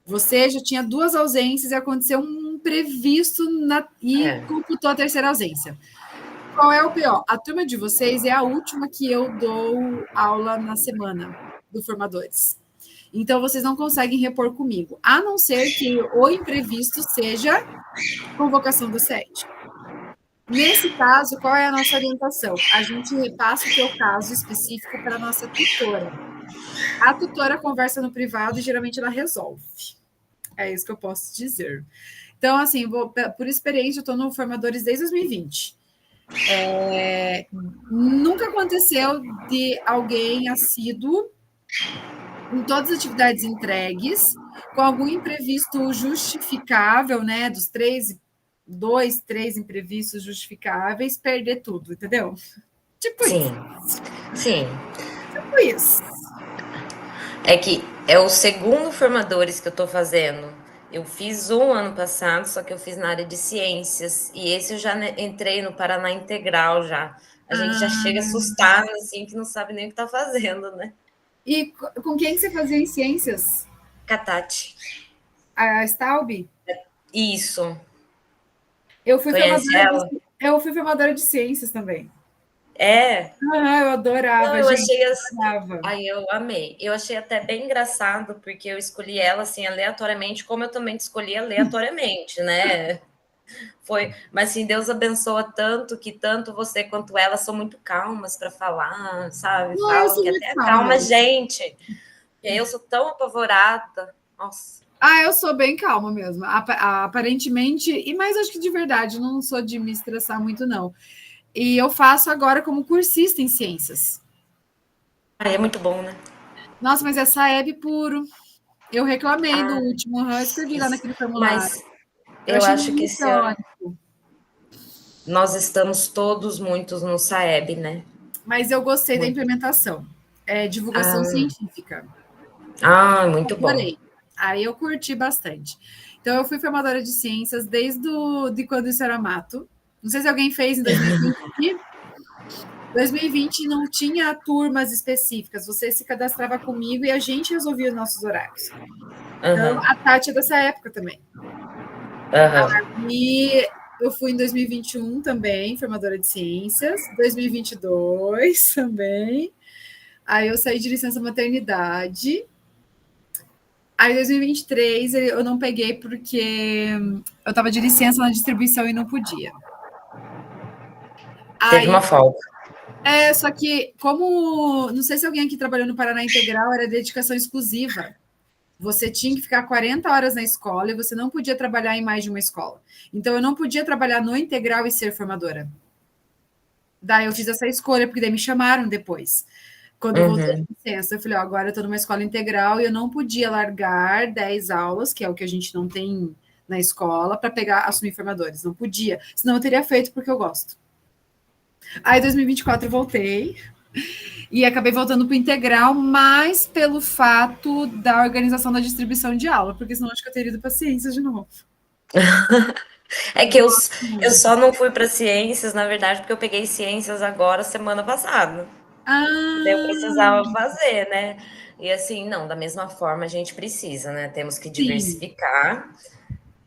você já tinha 2 ausências e aconteceu um imprevisto computou a terceira ausência. Qual é o pior? A turma de vocês é a última que eu dou aula na semana do Formadores. Então, vocês não conseguem repor comigo, a não ser que o imprevisto seja convocação do SED. Nesse caso, qual é a nossa orientação? A gente repassa o teu caso específico para a nossa tutora. A tutora conversa no privado e geralmente ela resolve. É isso que eu posso dizer. Então, assim, por experiência, eu estou no Formadores desde 2020. Nunca aconteceu de alguém assíduo em todas as atividades entregues, com algum imprevisto justificável, né? Dos 2, 3 imprevistos justificáveis, perder tudo, entendeu? Tipo isso. Sim. Tipo isso. É que é o segundo Formadores que eu tô fazendo. Eu fiz um ano passado, só que eu fiz na área de ciências. E esse eu já entrei no Paraná Integral já. A gente já chega assustado, assim, que não sabe nem o que tá fazendo, né? E com quem você fazia em ciências? Catati. A Staub? Isso. Eu fui formadora de ciências também. Eu adorava. Não, eu achei assim, aí eu amei. Eu achei até bem engraçado, porque eu escolhi ela assim aleatoriamente, como eu também te escolhi aleatoriamente, né? Mas assim, Deus abençoa tanto que tanto você quanto ela são muito calmas para falar, sabe? Falam que até calma, gente. E eu sou tão apavorada. Nossa. Eu sou bem calma mesmo. Aparentemente, mas acho que de verdade, não sou de me estressar muito, não. E eu faço agora como cursista em ciências. É muito bom, né? Nossa, mas é Saeb puro. Eu reclamei no último, eu escrevi lá naquele formulário. Mas eu acho que esse ano nós estamos todos muitos no Saeb, né? Mas eu gostei da implementação. Divulgação científica. Muito bom. Aí eu curti bastante. Então, eu fui formadora de ciências de quando isso era mato. Não sei se alguém fez em 2020. 2020 não tinha turmas específicas, você se cadastrava comigo e a gente resolvia os nossos horários. Então, a Tati é dessa época também. E eu fui em 2021 também, formadora de ciências, 2022 também. Aí eu saí de licença maternidade. Aí, em 2023, eu não peguei porque eu estava de licença na distribuição e não podia. Teve uma folga. Só que, como. Não sei se alguém aqui trabalhou no Paraná Integral, era dedicação exclusiva. Você tinha que ficar 40 horas na escola e você não podia trabalhar em mais de uma escola. Então, eu não podia trabalhar no integral e ser formadora. Daí, eu fiz essa escolha, porque daí me chamaram depois. Quando eu voltei de licença, eu falei, agora eu estou numa escola integral e eu não podia largar 10 aulas, que é o que a gente não tem na escola, para assumir formadores. Não podia. Senão eu teria feito porque eu gosto. Aí, em 2024, eu voltei e acabei voltando para o integral, mas pelo fato da organização da distribuição de aula, porque senão acho que eu teria ido para ciências de novo. É que eu só não fui para ciências, na verdade, porque eu peguei ciências agora, semana passada. Eu precisava fazer, né? E assim, não, da mesma forma a gente precisa, né? Temos que diversificar.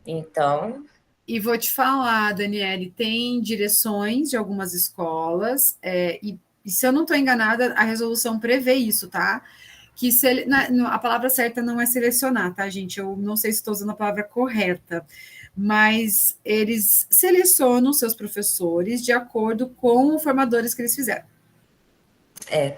Então. E vou te falar, Daniele, tem direções de algumas escolas, e se eu não estou enganada, a resolução prevê isso, tá? Que a palavra certa não é selecionar, tá, gente? Eu não sei se estou usando a palavra correta, mas eles selecionam seus professores de acordo com os formadores que eles fizeram.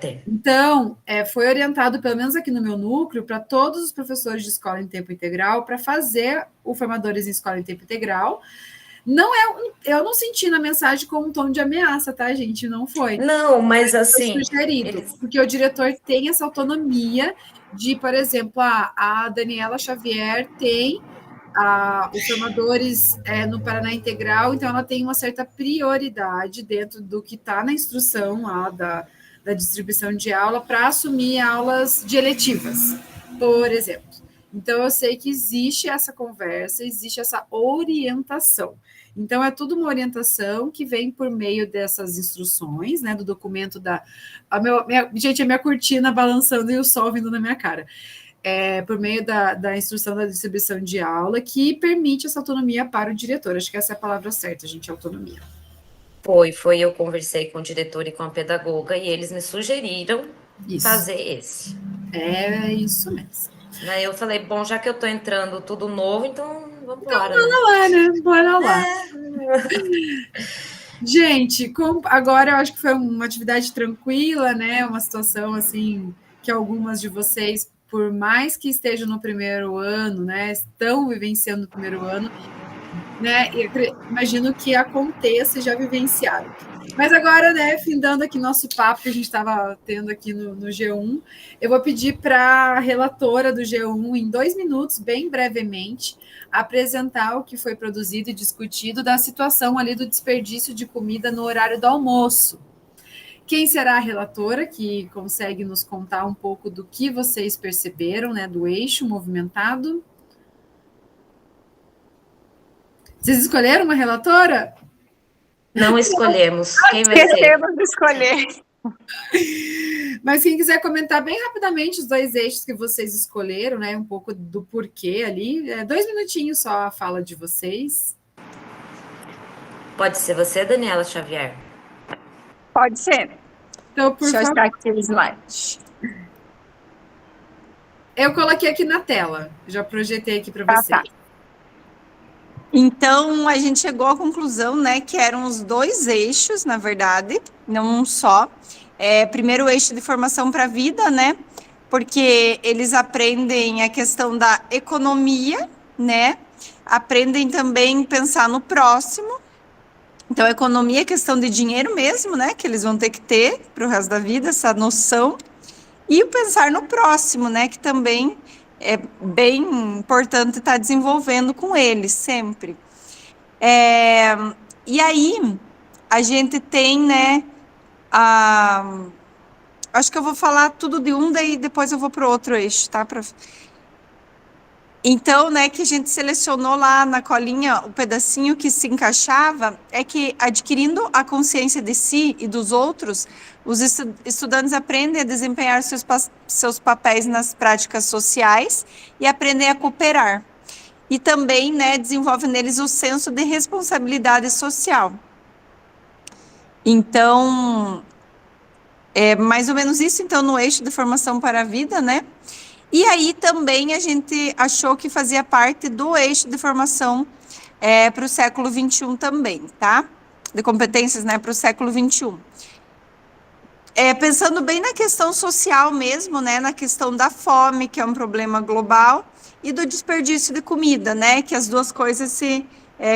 Tem. Então, foi orientado, pelo menos aqui no meu núcleo, para todos os professores de escola em tempo integral, para fazer o formadores em escola em tempo integral. Eu não senti na mensagem com um tom de ameaça, tá, gente? Não foi. Não, mas assim. Foi sugerido, porque o diretor tem essa autonomia de, por exemplo, a Daniela Xavier tem os formadores no Paraná Integral, então ela tem uma certa prioridade dentro do que está na instrução lá da distribuição de aula para assumir aulas de eletivas, por exemplo. Então, eu sei que existe essa conversa, existe essa orientação. Então, é tudo uma orientação que vem por meio dessas instruções, né, do documento gente, a minha cortina balançando e o sol vindo na minha cara. Por meio da instrução da distribuição de aula, que permite essa autonomia para o diretor. Acho que essa é a palavra certa, gente, autonomia. Eu conversei com o diretor e com a pedagoga e eles me sugeriram fazer esse. É isso mesmo. Aí eu falei, bom, já que eu tô entrando tudo novo, então vamos embora. Então, bora lá, né? Bora lá. Gente, agora eu acho que foi uma atividade tranquila, né? Uma situação assim que algumas de vocês, por mais que estejam no primeiro ano, né, estão vivenciando no primeiro ano, né? Imagino que aconteça e já vivenciaram. Mas agora, né, findando aqui nosso papo que a gente estava tendo aqui no G1, eu vou pedir para a relatora do G1, em 2 minutos, bem brevemente, apresentar o que foi produzido e discutido da situação ali do desperdício de comida no horário do almoço. Quem será a relatora que consegue nos contar um pouco do que vocês perceberam, né, do eixo movimentado? Vocês escolheram uma relatora? Não escolhemos. Quem vai ser? Esquecemos de escolher. Mas quem quiser comentar bem rapidamente os 2 eixos que vocês escolheram, né? Um pouco do porquê ali. 2 minutinhos só a fala de vocês. Pode ser você, Daniela Xavier? Pode ser. Então, por Deixa eu favor. estar aqui o slide. Eu coloquei aqui na tela. Já projetei aqui para vocês. Tá. Então, a gente chegou à conclusão, né, que eram os 2 eixos, na verdade, não um só. Primeiro, o eixo de formação para a vida, né, porque eles aprendem a questão da economia, né, aprendem também pensar no próximo. Então, economia é questão de dinheiro mesmo, né, que eles vão ter que ter para o resto da vida, essa noção. E o pensar no próximo, né, que também é bem importante estar desenvolvendo com eles sempre. E aí, a gente tem, né, acho que eu vou falar tudo de um, daí depois eu vou para o outro eixo, tá? Então, né, que a gente selecionou lá na colinha o pedacinho que se encaixava, é que adquirindo a consciência de si e dos outros, os estudantes aprendem a desempenhar seus papéis nas práticas sociais e aprendem a cooperar. E também, né, desenvolve neles o senso de responsabilidade social. Então, é mais ou menos isso, então, no eixo de formação para a vida, né? E aí também a gente achou que fazia parte do eixo de formação para o século XXI também, tá? De competências, né, para o século XXI. Pensando bem na questão social mesmo, né, na questão da fome, que é um problema global, e do desperdício de comida, né, que as duas coisas se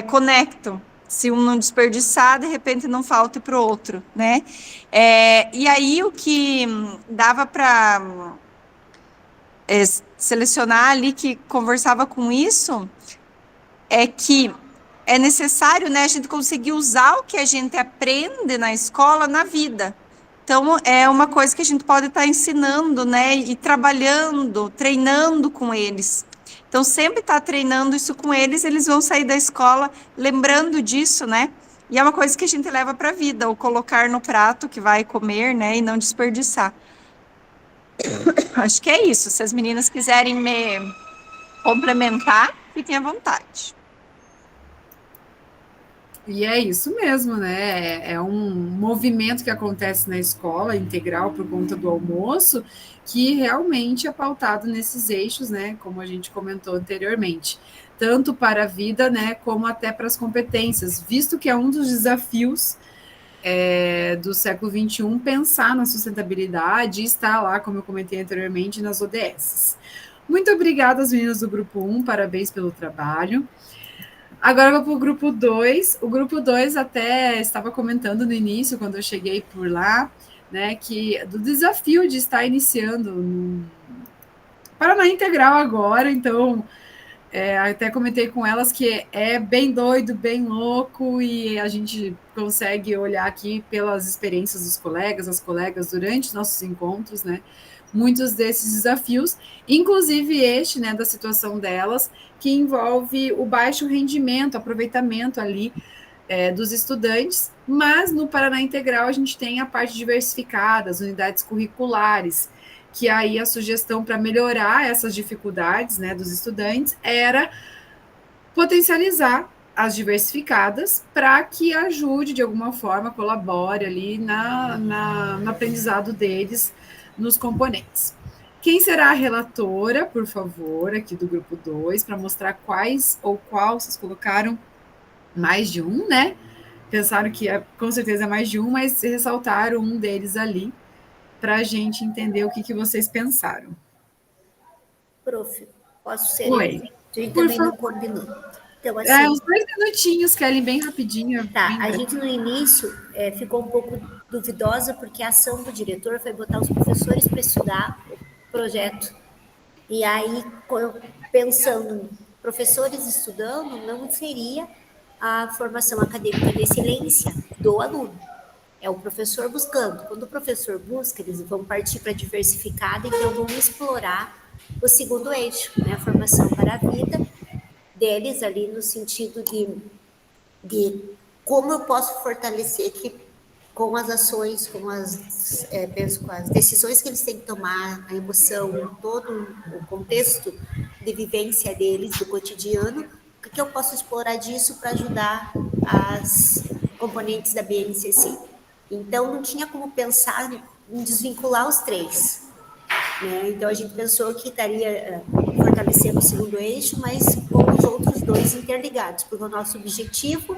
conectam. Se um não desperdiçar, de repente não falta para o outro, né? E aí o que dava para selecionar ali que conversava com isso é que é necessário, né, a gente conseguir usar o que a gente aprende na escola na vida. Então, é uma coisa que a gente pode estar ensinando, né, e trabalhando, treinando com eles. Então, sempre estar treinando isso com eles, eles vão sair da escola lembrando disso, né? E é uma coisa que a gente leva para a vida, o colocar no prato que vai comer, né, e não desperdiçar. Acho que é isso. Se as meninas quiserem me complementar, fiquem à vontade. E é isso mesmo, né? É um movimento que acontece na escola integral por conta do almoço, que realmente é pautado nesses eixos, né? Como a gente comentou anteriormente, tanto para a vida, né? Como até para as competências, visto que é um dos desafios do século XXI pensar na sustentabilidade e estar lá, como eu comentei anteriormente, nas ODS. Muito obrigada às meninas do Grupo 1, parabéns pelo trabalho. Agora eu vou para o Grupo 2. O Grupo 2 até estava comentando no início, quando eu cheguei por lá, né, que do desafio de estar iniciando no Paraná Integral agora, então até comentei com elas que é bem doido, bem louco, e a gente consegue olhar aqui pelas experiências dos colegas, as colegas, durante nossos encontros, né? Muitos desses desafios, inclusive este, né, da situação delas, que envolve o baixo rendimento, aproveitamento ali dos estudantes, mas no Paraná Integral a gente tem a parte diversificada, as unidades curriculares, que aí a sugestão para melhorar essas dificuldades, né, dos estudantes era potencializar as diversificadas para que ajude de alguma forma, colabore ali no aprendizado deles nos componentes. Quem será a relatora, por favor, aqui do grupo 2, para mostrar quais ou qual vocês colocaram mais de um, né? Pensaram que com certeza é mais de um, mas ressaltaram um deles ali para a gente entender o que vocês pensaram. Prof, posso ser? Oi. A gente também não combinou. Então, assim, uns 2 minutinhos, Kelly, bem rapidinho. Tá, bem a gente no início ficou um pouco duvidosa, porque a ação do diretor foi botar os professores para estudar o projeto. E aí, pensando, professores estudando não seria a formação acadêmica de excelência do aluno. É o professor buscando. Quando o professor busca, eles vão partir para diversificada, então vão explorar o segundo eixo, né, a formação para a vida deles ali no sentido de como eu posso fortalecer que com as ações, com as decisões que eles têm que tomar, a emoção, todo o contexto de vivência deles, do cotidiano, o que eu posso explorar disso para ajudar as componentes da BNCC. Então, não tinha como pensar em desvincular os três, né? Então, a gente pensou que estaria fortalecendo o segundo eixo, mas com os outros dois interligados, porque o nosso objetivo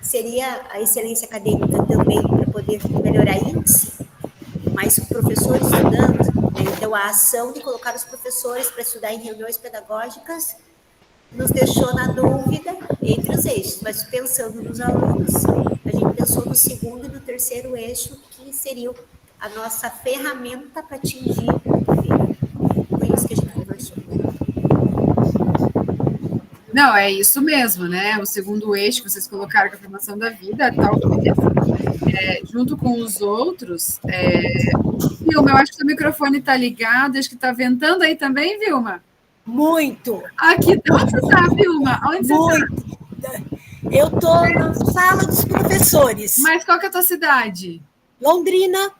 seria a excelência acadêmica também, para poder melhorar índice, mas o professor estudando, né? Então, a ação de colocar os professores para estudar em reuniões pedagógicas nos deixou na dúvida entre os eixos, mas pensando nos alunos, a gente pensou no segundo e no terceiro eixo, que seria a nossa ferramenta para atingir o fim. Foi isso que a gente conversou. Não, é isso mesmo, né? O segundo eixo que vocês colocaram, que é a formação da vida, tal, junto com os outros. Vilma, eu acho que o microfone está ligado, acho que está ventando aí também, Vilma? Muito. Aqui, onde você está, Vilma? Onde você Muito. Eu estou na sala dos professores. Mas qual que é a tua cidade? Londrina.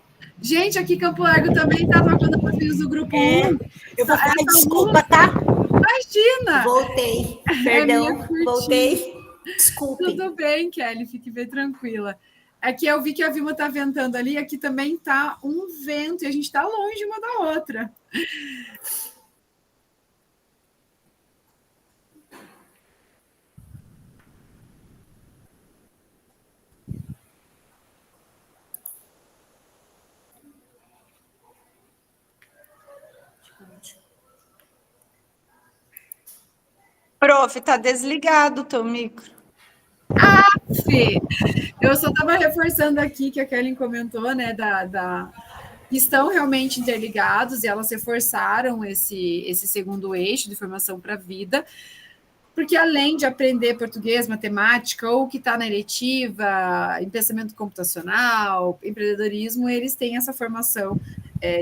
Gente, aqui Campo Largo também está trocando perfis do grupo 1. Eu vou falar desculpa, tá? Imagina! Voltei. Perdão, voltei. Desculpe. Tudo bem, Kelly, fique bem tranquila. Aqui eu vi que a Vilma está ventando ali, aqui também está um vento, e a gente está longe uma da outra. Prof, tá desligado o teu micro. Fê, eu só estava reforçando aqui que a Kelly comentou, né, estão realmente interligados e elas reforçaram esse segundo eixo de formação para a vida, porque além de aprender português, matemática, ou que está na eletiva, em pensamento computacional, empreendedorismo, eles têm essa formação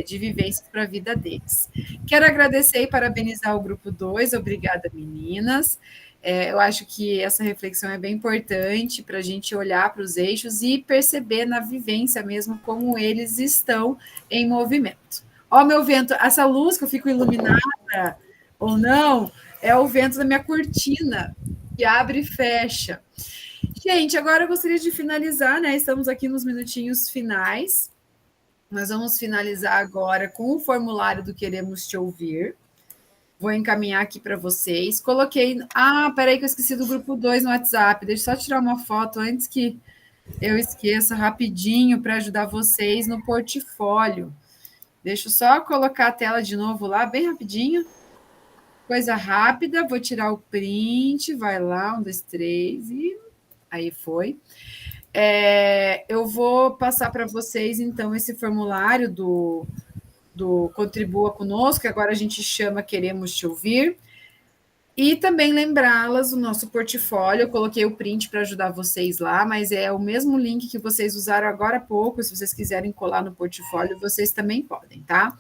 de vivência para a vida deles. Quero agradecer e parabenizar o Grupo 2, obrigada, meninas. Eu acho que essa reflexão é bem importante para a gente olhar para os eixos e perceber na vivência mesmo como eles estão em movimento. Ó, meu vento, essa luz que eu fico iluminada ou não, é o vento da minha cortina, que abre e fecha. Gente, agora eu gostaria de finalizar, né? Estamos aqui nos minutinhos finais. Nós vamos finalizar agora com o formulário do Queremos Te Ouvir. Vou encaminhar aqui para vocês. Coloquei... peraí que eu esqueci do grupo 2 no WhatsApp. Deixa eu só tirar uma foto antes que eu esqueça rapidinho para ajudar vocês no portfólio. Deixa eu só colocar a tela de novo lá, bem rapidinho. Coisa rápida. Vou tirar o print. Vai lá, 1, 2, 3 e... Aí foi. Eu vou passar para vocês, então, esse formulário do Contribua Conosco, que agora a gente chama Queremos Te Ouvir, e também lembrá-las do nosso portfólio. Eu coloquei o print para ajudar vocês lá, mas é o mesmo link que vocês usaram agora há pouco. Se vocês quiserem colar no portfólio, vocês também podem, tá?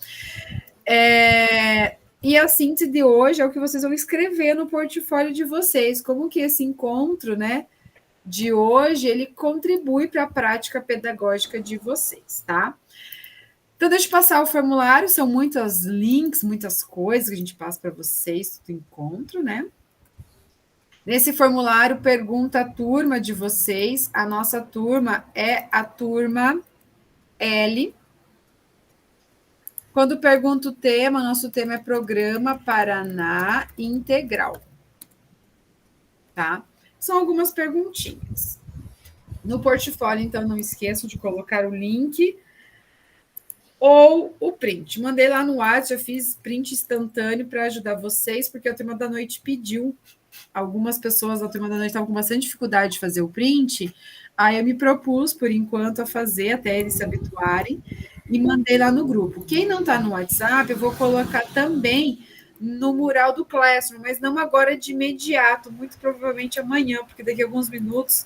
E a síntese de hoje é o que vocês vão escrever no portfólio de vocês, como que esse encontro, né, de hoje, ele contribui para a prática pedagógica de vocês, tá? Então, deixa eu passar o formulário, são muitos links, muitas coisas que a gente passa para vocês do encontro, né? Nesse formulário, pergunta a turma de vocês, a nossa turma é a turma L. Quando pergunta o tema, nosso tema é Programa Paraná Integral, tá? São algumas perguntinhas. No portfólio, então, não esqueçam de colocar o link ou o print. Mandei lá no WhatsApp, já fiz print instantâneo para ajudar vocês, porque a turma da noite pediu. Algumas pessoas da turma da noite estavam com bastante dificuldade de fazer o print, aí eu me propus, por enquanto, a fazer, até eles se habituarem, e mandei lá no grupo. Quem não está no WhatsApp, eu vou colocar também no mural do Classroom, mas não agora de imediato, muito provavelmente amanhã, porque daqui a alguns minutos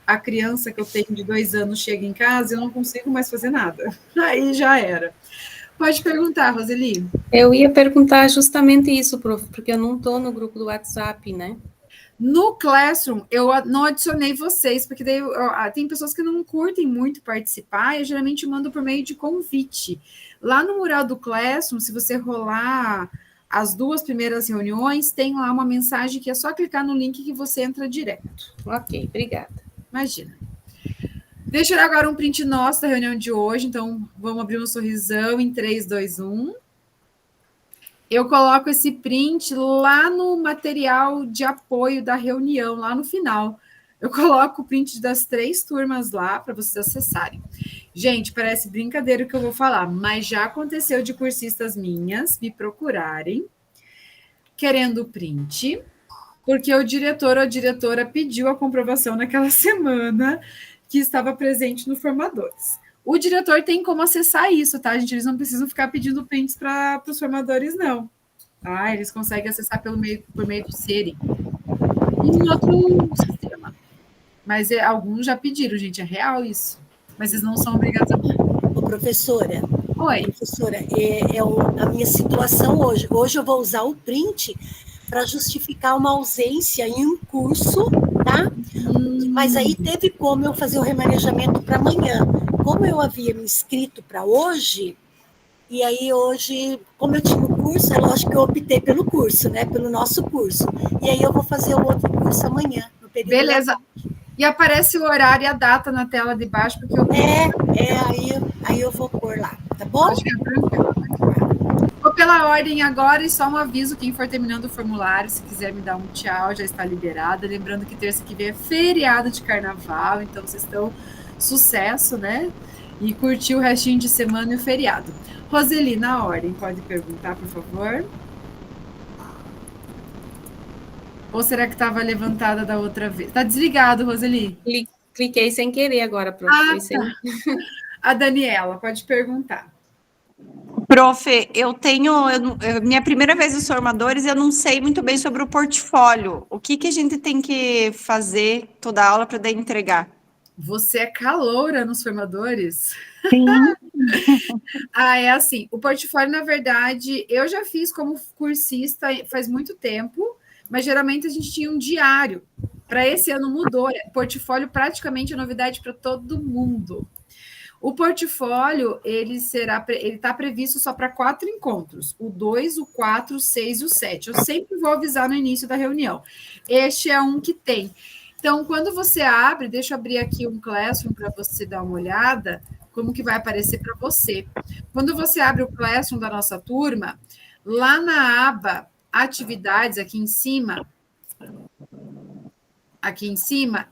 a criança que eu tenho de 2 anos chega em casa e eu não consigo mais fazer nada. Aí já era. Pode perguntar, Roseli. Eu ia perguntar justamente isso, prof, porque eu não estou no grupo do WhatsApp, né? No Classroom, eu não adicionei vocês, porque daí tem pessoas que não curtem muito participar, eu geralmente mando por meio de convite. Lá no mural do Classroom, se você rolar as 2 primeiras reuniões, tem lá uma mensagem que é só clicar no link que você entra direto. Ok, obrigada. Imagina. Deixa eu dar agora um print nosso da reunião de hoje, então vamos abrir um sorrisão em 3, 2, 1. Eu coloco esse print lá no material de apoio da reunião, lá no final. Eu coloco o print das 3 turmas lá para vocês acessarem. Gente, parece brincadeira o que eu vou falar, mas já aconteceu de cursistas minhas me procurarem querendo o print, porque o diretor ou a diretora pediu a comprovação naquela semana que estava presente no Formadores. O diretor tem como acessar isso, tá, gente? Eles não precisam ficar pedindo prints para os formadores, não. Tá? Eles conseguem acessar por meio do Siri. Em outro sistema. Mas alguns já pediram, gente. É real isso. Mas eles não são obrigados a... Ô, professora, Oi. Professora, a minha situação hoje. Hoje eu vou usar o print para justificar uma ausência em um curso, tá? Mas aí teve como eu fazer o remanejamento para amanhã. Como eu havia me inscrito para hoje, e aí hoje, como eu tinha o curso, é lógico que eu optei pelo curso, né? Pelo nosso curso. E aí eu vou fazer o outro curso amanhã, no período. Beleza. E aparece o horário e a data na tela de baixo, porque eu... aí eu vou pôr lá, tá bom? Acho que é tranquilo. Vou pela ordem agora e só um aviso, quem for terminando o formulário, se quiser me dar um tchau, já está liberada. Lembrando que terça que vem é feriado de carnaval, então vocês estão sucesso, né? E curtir o restinho de semana e o feriado. Roseli, na ordem, pode perguntar, por favor? Ou será que estava levantada da outra vez? Está desligado, Roseli? Cliquei sem querer agora, prof. Tá. A Daniela, pode perguntar. Prof, minha primeira vez nos formadores, eu não sei muito bem sobre o portfólio. O que a gente tem que fazer toda aula para daí entregar? Você é caloura nos formadores? Sim. É assim, o portfólio, na verdade, eu já fiz como cursista faz muito tempo, mas geralmente a gente tinha um diário. Para esse ano mudou, portfólio praticamente é novidade para todo mundo. O portfólio, ele está previsto só para 4 encontros, o 2, o 4, o 6 e o 7. Eu sempre vou avisar no início da reunião. Este é um que tem. Então, quando você abre, deixa eu abrir aqui um Classroom para você dar uma olhada, como que vai aparecer para você. Quando você abre o Classroom da nossa turma, lá na aba Atividades, aqui em cima,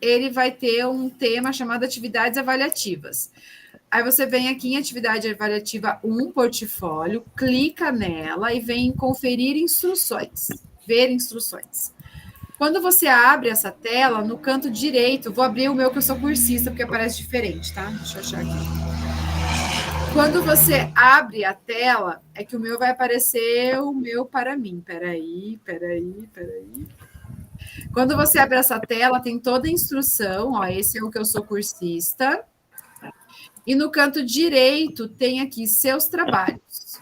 ele vai ter um tema chamado Atividades Avaliativas. Aí você vem aqui em Atividade Avaliativa 1, Portfólio, clica nela e vem em Conferir Instruções, Ver Instruções. Quando você abre essa tela, no canto direito, vou abrir o meu que eu sou cursista, porque aparece diferente, tá? Deixa eu achar aqui. Quando você abre a tela, é que o meu vai aparecer o meu para mim. Peraí. Quando você abre essa tela, tem toda a instrução, ó, esse é o que eu sou cursista. E no canto direito tem aqui seus trabalhos.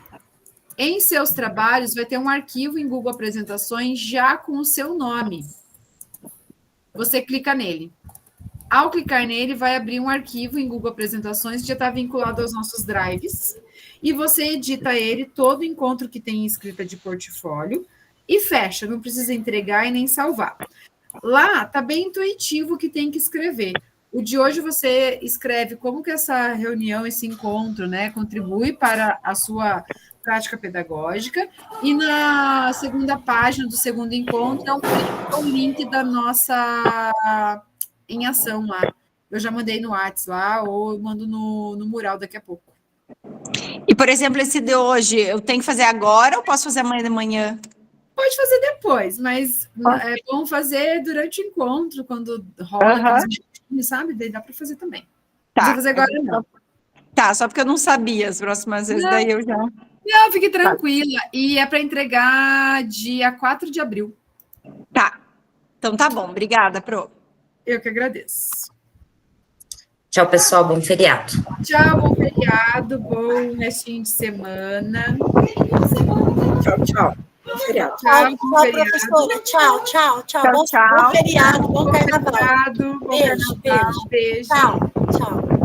Em seus trabalhos vai ter um arquivo em Google Apresentações já com o seu nome. Você clica nele. Ao clicar nele, vai abrir um arquivo em Google Apresentações que já está vinculado aos nossos drives. E você edita ele, todo encontro que tem escrita de portfólio, e fecha, não precisa entregar e nem salvar. Lá está bem intuitivo o que tem que escrever. O de hoje você escreve como que essa reunião, esse encontro, né, contribui para a sua prática pedagógica, e na segunda página do segundo encontro é o link da nossa em ação lá. Eu já mandei no WhatsApp lá, ou eu mando no mural daqui a pouco. E, por exemplo, esse de hoje, eu tenho que fazer agora ou posso fazer amanhã de manhã? Pode fazer depois, mas é bom fazer durante o encontro, quando rola, sabe? Daí dá para fazer também. Não precisa fazer agora, não. Tá, só porque eu não sabia as próximas vezes, daí eu já... Não, fique tranquila. E é para entregar dia 4 de abril. Tá. Então tá bom. Obrigada, Pro. Eu que agradeço. Tchau, pessoal. Bom feriado. Tchau, bom feriado. Bom restinho de semana. Tchau. Bom feriado. Tchau, professora. Tchau. Bom feriado, bom carnaval. Beijo. Beijo. Tchau.